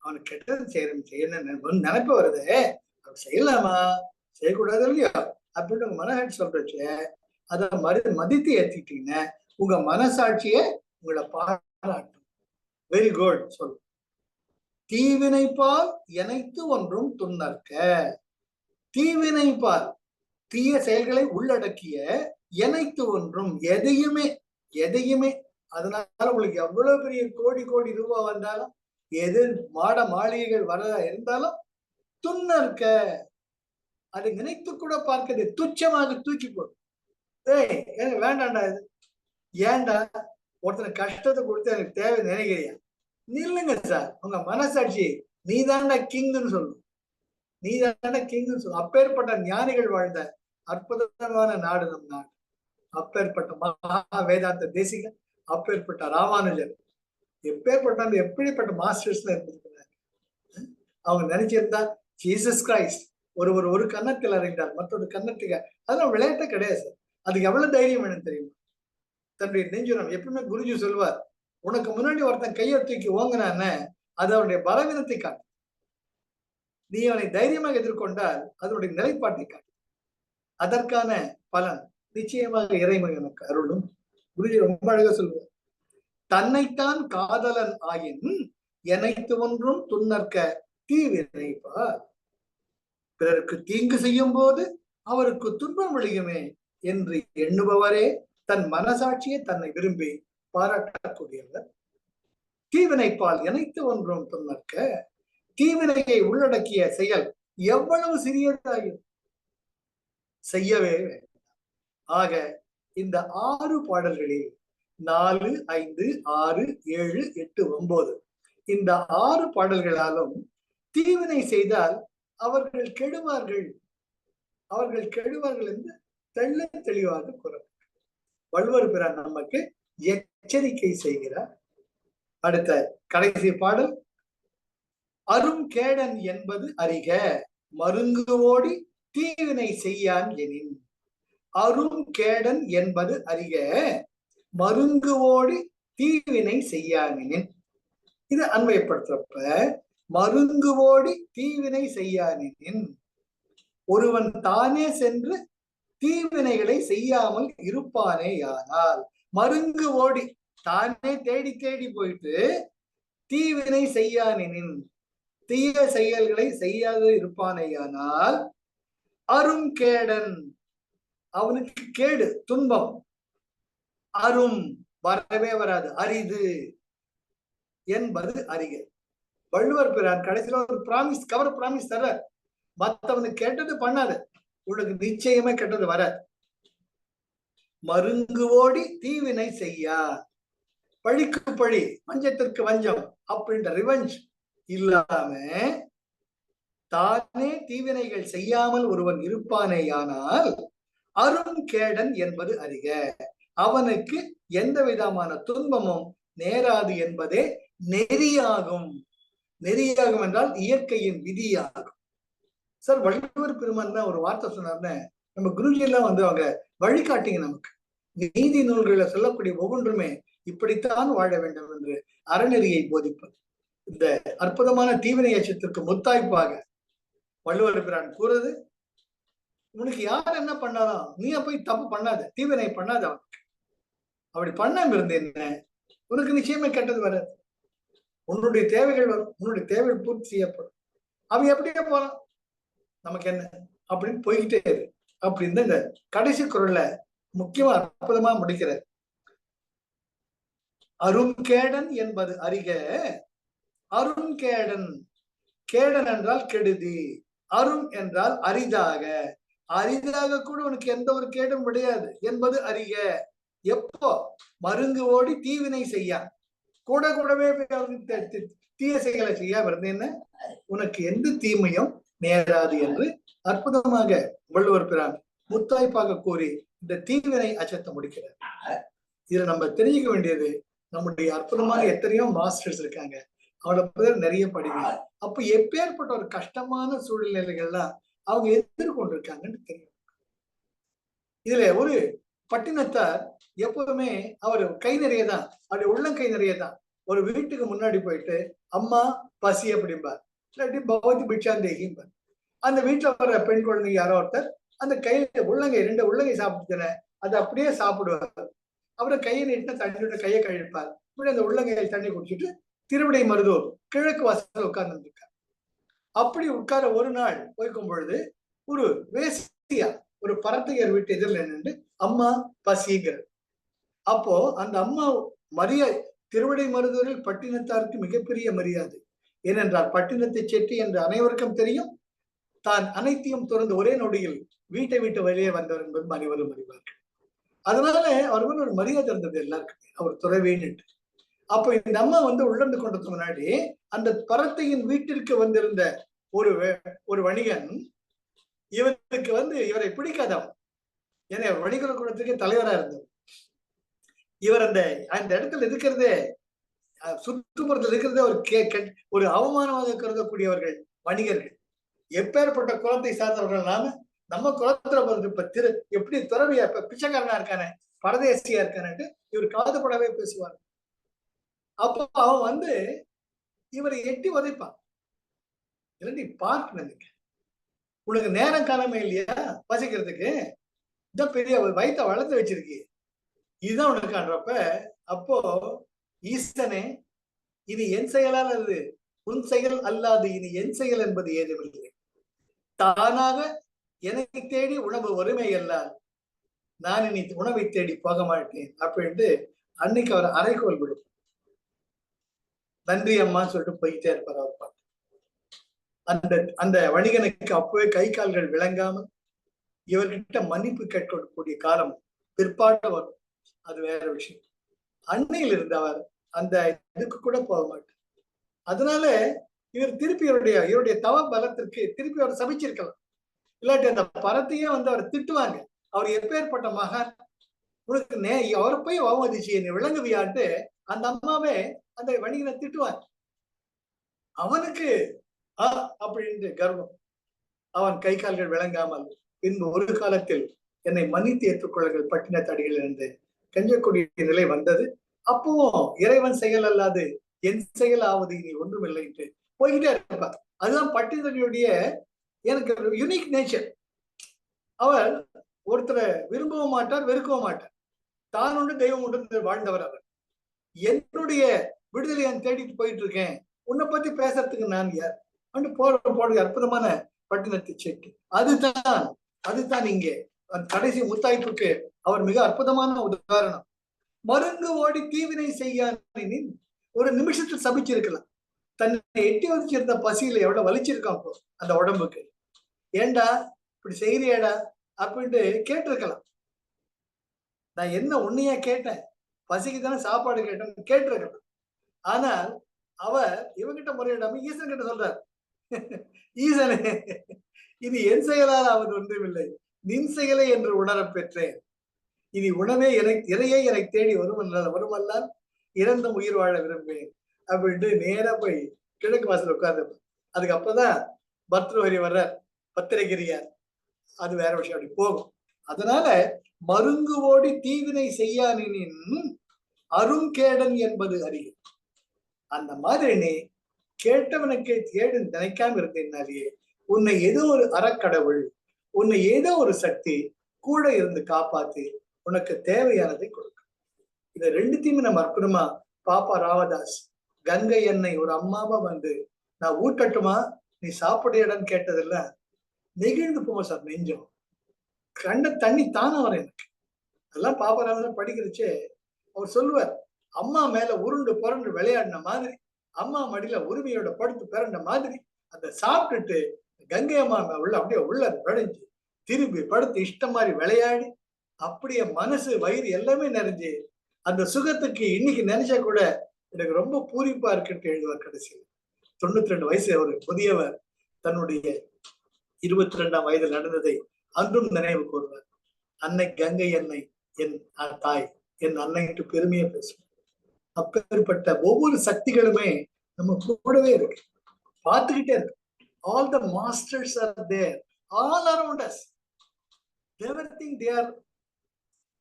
Speaker 1: அவனுக்கு கெட்டது செய்யணும் நினைப்பு வருது, அவன் செய்யலாமா செய்யக்கூடாது இல்லையா அப்படின்னு உங்க மனசாட்சி சொல்றச்சு, அதை மதித்து ஏத்திட்டீங்கன்னா உங்க மனசாட்சியே உங்களை பாராட்டும். வெரி குட் சொல். தீவினைப்பால் இணைத்து ஒன்றும் துன்னற்க. தீவினைப்பால் தீய செயல்களை உள்ளடக்கிய இணைத்து ஒன்றும் எதையுமே அதனால உங்களுக்கு எவ்வளவு பெரிய கோடி கோடி ரூபாய் வந்தாலும் எது மாளிகைகள் வர இருந்தாலும் துன்னற்க அதை நினைத்து கூட பார்க்கிறது துச்சமாக தூக்கி போடும். எனக்கு வேண்டாண்டா இது, ஏண்டா ஒருத்தனை கஷ்டத்தை கொடுத்து எனக்கு தேவை நினைக்கிறியா? நில்லுங்க சார், உங்க மனசாட்சி நீதாண்டா கிங்னு சொல்லணும். நீதாண்டா கிங்னு சொல்லணும். அப்பேற்பட்ட ஞானிகள் வாழ்ந்த அற்புதமான நாடு நம் நாடு. அப்பேற்பட்ட மகா வேதாந்த தேசிகன், அப்பேற்பட்ட ராமானுஜர், எப்படிப்பட்ட மாஸ்டர்ஸ்ல இருந்திருக்கிறார். அவங்க நினைச்சிருந்தா ஜீசஸ் கிரைஸ்ட் ஒரு கன்னத்தில் அறிந்தார், மற்றொரு கன்னத்துக்கு, அதெல்லாம் விளையாட்டே கிடையாது சார். அதுக்கு எவ்வளவு தைரியம் வேணும் தெரியுமா? தன்னுடைய நெஞ்சுரம். எப்பவுமே குருஜி சொல்வார், உனக்கு முன்னாடி ஒருத்தன் கையை தூக்கி ஓங்கினான்னு அது அவனுடைய பலவீனத்தை காட்டு. நீ அவனை தைரியமாக எதிர்கொண்டால் அதனுடைய நிலைப்பாட்டை காட்டு. அதற்கான பலன் நிச்சயமாக இறைமகனுக்கு அருளும். குருஜி ரொம்ப அழகா சொல்லுவார், தன்னைத்தான் காதலன் ஆயின் எனைத்து ஒன்றும் துன்னற்க தீவினைப்பார். பிறருக்கு தீங்கு செய்யும் போது அவருக்கு துன்பம் விளையுமே என்று எண்ணுபவரே தன் மனசாட்சியை தன்னை விரும்பி பாராட்டக்கூடியவர். தீவினைப்பால் இணைத்து ஒன்றும் துன்னற்க. தீவினையை உள்ளடக்கிய செயல் எவ்வளவு சிறியதாகும், செய்யவே வேண்டும். ஆக இந்த 6 பாடல்களில் 4, 5, 6, 7, 8, 9 இந்த 6 பாடல்களாலும் தீவினை செய்தால் அவர்கள் கெடுவார்கள் என்று தெளிவாக கூறப்படும். வள்ளுவர் பிரான் நமக்கு எச்சரிக்கை செய்கிறார். அடுத்த கடைசி பாடல், அரும் கேடன் என்பது அறிக மருங்கு ஓடி தீவினை செய்யான் எனின். அரும் கேடன் என்பது அறிக மருங்கு ஓடி தீவினை செய்யானின். இது அன்வயப்படுத்துறப்ப மருங்கு ஓடி தீவினை செய்யானின், ஒருவன் தானே சென்று தீவினைகளை செய்யாமல் இருப்பானே யானால். மருங்கு ஓடி தானே தேடி தேடி போயிட்டு தீவினை செய்யானின், தீய செயல்களை செய்யாது இருப்பானேயானால் அரும் கேடன், அவனுக்கு கேடு துன்பம் அரும் வரவே வராது, அரிது என்பது அறிக. வள்ளுவர் பிரான் கடைசியில ஒரு பிராமிஸ் தர, மற்றவனுக்கு கேட்டது பண்ணாது, உனக்கு நிச்சயமே கெட்டது வராது. மருங்கு ஓடி தீவினை செய்யா, பழிக்கு பழி வஞ்சத்திற்கு வஞ்சம் அப்படின்ற ரிவெஞ்ச் இல்லாம தானே தீவினைகள் செய்யாமல் ஒருவன் இருப்பானேயானால் அரும் கேடன் என்பது அறிக, அவனுக்கு எந்த விதமான துன்பமும் நேராது என்பதே நெறியாகும். நெறியாகும் என்றால் இயற்கையின் விதியாகும். சார் வள்ளுவர் பெருமான் தான் ஒரு வார்த்தை சொன்னார்னு நம்ம குருஜி எல்லாம் அவங்க வழிகாட்டிங்க. நமக்கு நீதி நூல்களை சொல்லக்கூடிய ஒவ்வொன்றுமே இப்படித்தான் வாழ வேண்டும் என்று அறநெறியை போதிப்பது. இந்த அற்புதமான தீவினை அச்சத்திற்கு முத்தாய்ப்பாக வள்ளுவர் பிரான் கூறுது, உனக்கு யார் என்ன பண்ணாலும் நீ போய் தப்பு பண்ணாத, தீவினை பண்ணாத. அவனுக்கு அப்படி பண்ணாம இருந்தேன்னு உனக்கு நிச்சயமா கெட்டது வராது. உன்னுடைய தேவைகள் வரும், உன்னுடைய தேவைகள் பூர்த்தி செய்யப்படும். அவன் எப்படியே போறான், நமக்கு என்ன அப்படின்னு போய்கிட்டே இரு அப்படின்னு இந்த கடைசி குரல்ல முக்கியமா அற்புதமா முடிக்கிற. அருங்கேடன் என்பது அறிக. அருங்கேடன், கேடன் என்றால் கெடுதி, அருண் என்றால் அரிதாக. அரிதாக கூட உனக்கு எந்த ஒரு கேடும் விடையாது என்பது அறிக. எப்போ? மருங்கு ஓடி தீவினை செய்ய, கூட கூடவே தீய செயலை செய்யாம இருந்தேன்னு உனக்கு எந்த தீமையும் நேராது என்று அற்புதமாக வள்ளுவர் பிரான் முத்தாய்ப்பாக கூறி இந்த தீவினை அச்சத்தை முடிக்கிறார். இதுல நம்ம தெரிஞ்சுக்க வேண்டியது, நம்முடைய அற்புதமான எத்தனையோ மாஸ்டர்ஸ் இருக்காங்க, அவளை பேர் நிறைய படிங்க. அப்ப எப்பேற்பட்ட ஒரு கஷ்டமான சூழ்நிலைகள்லாம் அவங்க எதிர்கொண்டிருக்காங்கன்னு தெரியும். இதுல ஒரு பட்டினத்தார் எப்போதுமே அவர் கை நிறைய தான், அவருடைய உள்ளங்கை நிறைய தான். ஒரு வீட்டுக்கு முன்னாடி போயிட்டு அம்மா பசி அப்படிம்பார், இல்லாட்டி பகவதி பிட்சாந்தேகிம்பார். அந்த வீட்டுல வர்ற பெண் குழந்தைங்க யாரோ ஒருத்தர் அந்த கையில உள்ளங்கை 2 உள்ளங்கை சாப்பிட்டுன அதை அப்படியே சாப்பிடுவார். அப்புறம் கையை நீட்டினா தண்ணியோட கையை கழிப்பார். அந்த உள்ளங்கையில் தண்ணி குடிச்சிட்டு திருவிடை மருதூர் கிழக்கு வாசல் உட்கார்ந்து இருக்கார். அப்படி உட்கார ஒரு நாள் போய்க்கும் பொழுது ஒரு வேசியா ஒரு பரத்தையர் வீட்டு எதிரில் நின்று அம்மா பசிங்கிறது. அப்போ அந்த அம்மா மரியாதை, திருவிடை மருதூரில் பட்டினத்தாருக்கு மிகப்பெரிய மரியாதை. ஏனென்றால் பட்டினத்தை செட்டி என்று அனைவருக்கும் தெரியும். தான் அனைத்தையும் துறந்து ஒரே நொடியில் வீட்டை விட்டு வெளியே வந்தவர் என்பது அனைவரும் அறிவார்கள். அதனால அவருக்கு ஒரு மரியாதை இருந்தது எல்லாருக்குமே, அவர் துறவேன்னு. அப்ப இந்த அம்மா உள்ளிருந்து கொண்டதுக்கு முன்னாடி அந்த பரத்தையின் வீட்டிற்கு வந்திருந்த ஒரு வணிகன் இவருக்கு இவரை பிடிக்காதவன். ஏன்னா வணிகர் குலத்துக்கு தலைவரா இருந்தவர். இவர் அந்த இடத்துல இருக்கிறதே, சுற்றுப்புறத்தில் இருக்கிறதே ஒரு அவமானமாக கருதக்கூடியவர்கள் வணிகர்கள். எப்பேற்பட்ட குலத்தை சார்ந்தவர்கள் நாம, நம்ம குலத்துல இப்ப எப்படி துறவியா இப்ப பிச்சைக்காரனா இருக்கானே, பரதேசியா இருக்கானு இவர் காதுபடவே பேசுவார். அப்போ அவன் இவரை எட்டி உதைப்பான். இல்லைன்னு பார்க்கணும், உனக்கு நேரம் காலமே இல்லையா பசிக்கிறதுக்கு, இதான் பெரிய வயிற்ற வளர்த்து வச்சிருக்கி, இதுதான் உனக்கான்றப்ப அப்போ ஈசனே இது என் செயலால் அல்லது உன் செயல் அல்லாது இனி என் செயல் என்பது ஏதுமில்லை. தானாக எனக்கு தேடி உணவு வறுமை அல்லால் நான் இனி உணவை தேடி போக மாட்டேன் அப்படின்ட்டு அன்னைக்கு அவர் அரைக்கோல் விடும். நன்றி அம்மான்னு சொல்லிட்டு போயிட்டே இருப்பார் அவர் பாட்டு. அந்த வணிகனுக்கு அப்பவே கை கால்கள் விளங்காமல் இவர்கிட்ட மன்னிப்பு கேட்கக்கூடிய காலம் பிற்பாடு வரும், அது வேற விஷயம். அன்னையில் இருந்து அவர் அந்த இதுக்கு கூட போக மாட்டார். அதனால இவர் திருப்பி இவருடைய தவ பலத்திற்கு திருப்பி அவர் சபிச்சிருக்கலாம். இல்லாட்டி அந்த பரத்தையே அவர் திட்டுவாங்க, அவர் எப்பேற்பட்ட மகான், உனக்கு அவரை போய் அவமதிச்சு என்னை விளங்குவியான்ட்டு அந்த அம்மாவே அந்த வணிகனை திட்டுவாங்க. அவனுக்கு அப்படின்ற கர்வம், அவன் கை கால்கள் விளங்காமல் பின்பு ஒரு காலத்தில் என்னை மன்னித்து ஏற்றுக்கொள்ளுங்கள் பட்டினத்தாடிகள் இருந்து கெஞ்சக்கூடிய நிலை வந்தது. அப்பவும் இறைவன் செயல் அல்லாது என் செயல் ஆவது இனி ஒன்றுமில்லை என்று போய்கிட்டே இருப்பார். அதுதான் பட்டினத்தாடியுடைய எனக்கு யூனிக் நேச்சர். அவர் ஒருத்தரை விரும்பவும் மாட்டார், வெறுக்கவும் மாட்டார். தான் உண்டு தெய்வம் உண்டு வாழ்ந்தவர் அவர். என்னுடைய விடுதலை தேடிட்டு போயிட்டு இருக்கேன், உன்னை பத்தி பேசுறதுக்கு நான் யார் அண்டு போடுற அற்புதமான பட்டினத்தை செட்டி. அதுதான் இங்கே கடைசி முத்தாய்ப்புக்கு அவர் மிக அற்புதமான உதாரணம். மருங்கு ஓடி தீவினை செய்யானின் ஒரு நிமிஷத்தில் சபிச்சிருக்கலாம். தன்னை எட்டி வச்சிருந்த பசியில எவ்வளவு வலிச்சிருக்கான் அப்போ அந்த உடம்புக்கு. ஏண்டா இப்படி செய்யறியாடா அப்படின்ட்டு கேட்டிருக்கலாம். நான் என்ன உன்னையா கேட்டேன், பசிக்கு தானே சாப்பாடு கேட்டேன்னு கேட்டிருக்கலாம். ஆனால் அவர் இவங்கிட்ட முறையிடாம ஈசன் கிட்ட சொல்றார், ஈசனே இது என் செயலால் அவர் ஒன்றுமில்லை, நின் செயலை என்று உணர பெற்றேன். இனி உணவே இறையே எனக்கு தேடி வருமல்லால் இறந்தும் உயிர் வாழ விரும்புவேன் அப்படின்ட்டு நேரா போய் கிழக்கு வாசல் உட்கார்ந்து. அதுக்கு அப்பதான் பத்ரவரி வர்றார், பத்திரகிரியார், அது வேற விஷயம், அப்படி போகும். அதனால மருங்கு ஓடி தீவினை செய்யானின் அருங்கேடன் என்பது அறிவு. அந்த மாதிரி நீ கேட்டவனுக்கு தேடு நினைக்காம இருந்தேன்னாலேயே உன்னை ஏதோ ஒரு அறக்கடவுள், உன்னை ஏதோ ஒரு சக்தி கூட இருந்து காப்பாத்தி உனக்கு தேவையானதை கொடுக்கும். இதை ரெண்டுத்தையுமே நம்ம அற்புதமா பாப்பா ராமதாஸ் கங்கை எண்ணெய் ஒரு அம்மாவா வந்து நான் ஊட்டட்டுமா நீ சாப்பிடுறன்னு கேட்டதில்ல, நெகிழ்ந்து போவோம் சார் நெஞ்சம். கண்ட தண்ணி தானே வரும் எனக்கு. அதெல்லாம் பாப்பா ராமதாஸ் படிக்கிறச்சே அவர் சொல்லுவார், அம்மா மேல உருண்டு புரண்டு விளையாடின மாதிரி, அம்மா மடியில உரிமையோட படுத்து பிறண்ட மாதிரி, அதை சாப்பிட்டுட்டு கங்கை அம்மா உள்ள அப்படியே உள்ள விளைஞ்சு திரும்பி படுத்து இஷ்டம் மாதிரி விளையாடி அப்படியே மனசு வயிறு எல்லாமே நிறைஞ்சு அந்த சுகத்துக்கு இன்னைக்கு நினைச்சா கூட எனக்கு ரொம்ப பூரிப்பா இருக்குன்னு எழுதுவார் கடைசியில். 92 வயசு ஒரு புதியவர் தன்னுடைய 22ஆம் வயதில் நடந்ததை அன்றும் நினைவு கூறுவார். அன்னை கங்கை அன்னை என் தாய், என் அன்னைக்கு பெருமையை பேசுவார். அப்பேற்பட்ட ஒவ்வொரு சக்திகளுமே நம்ம கூடவே இருக்கு, பார்த்துக்கிட்டே இருக்கு. All the masters are there, all around us. Everything they are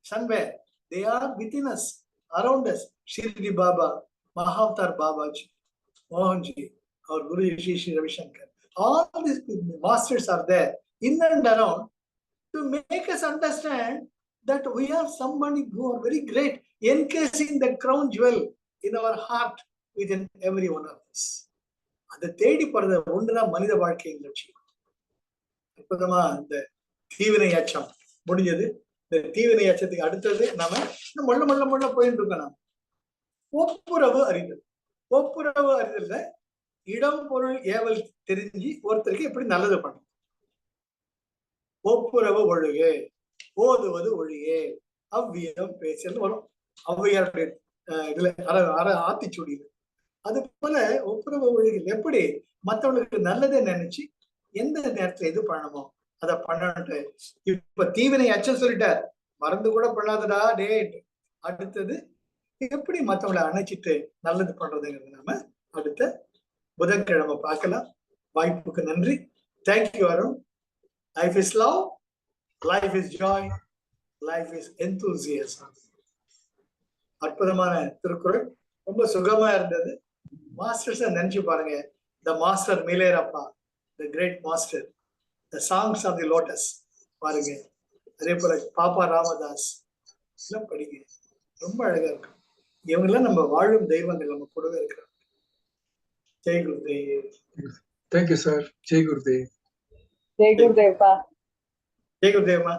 Speaker 1: somewhere. They are within us, around us. Shirdi Baba, Mahavatar Babaji, Mohanji, our Guru Shri Ravi Shankar. All these masters are there in and around to make us understand that we are somebody who are very great, encasing the crown jewel in our heart within every one of us. அதை தேடி போறது ஒன்றுதான் மனித வாழ்க்கையின் லட்சியம். அற்புதமா இந்த தீவினை அச்சம் முடிஞ்சது. இந்த தீவினை அச்சத்துக்கு அடுத்தது நாம மொள்ள போயிட்டு இருக்கோம். நாம ஒப்புரவு அறிதல். ஒப்புரவு அறிதல்ல இடம் பொருள் ஏவல் தெரிஞ்சு ஒருத்தருக்கு எப்படி நல்லது பண்ணும். ஒப்புரவு ஒழுகு, ஓதுவது ஒழியே, அவ்வியம் பேசல் வரும் ஔவையாருடைய இதுல ஆத்திச்சூடியில. அது போல ஒப்புரவு ஒழுகில் எப்படி மற்றவங்களுக்கு நல்லதை நினைச்சு எந்த நேரத்துல எது பண்ணணுமோ அதை பண்ணட்டு. இப்ப தீவினை அச்சம் சொல்லிட்டார், மறந்து கூட பண்ணாதடா டே. அடுத்தது எப்படி மற்றவங்களை அணைச்சிட்டு நல்லது பண்றதுங்கிறது நாம அடுத்த புதன்கிழமை பார்க்கலாம். வாய்ப்புக்கு நன்றி. Thank you Arun. Life is love, life is joy, life is enthusiasm. அற்புதமான திருக்குறள், ரொம்ப சுகமா இருந்தது. மாஸ்டர்ஸை நினைச்சு பாருங்க. The master Milarepa, the great master, the songs of the lotus பாருங்க. அதே போல பாப்பா ராமதாஸ் எல்லாம் படிங்க, ரொம்ப அழகா இருக்கும். இவங்கெல்லாம் நம்ம வாழும் தெய்வங்கள், நம்ம கூடவே இருக்கிறாங்க. ஜெய் குருதேவ்.
Speaker 2: Thank you sir. ஜெய் குருதேவ்.
Speaker 3: ஜெய் குருதேவ்ப்பா.
Speaker 1: ஜெய் குருதேவ்மா.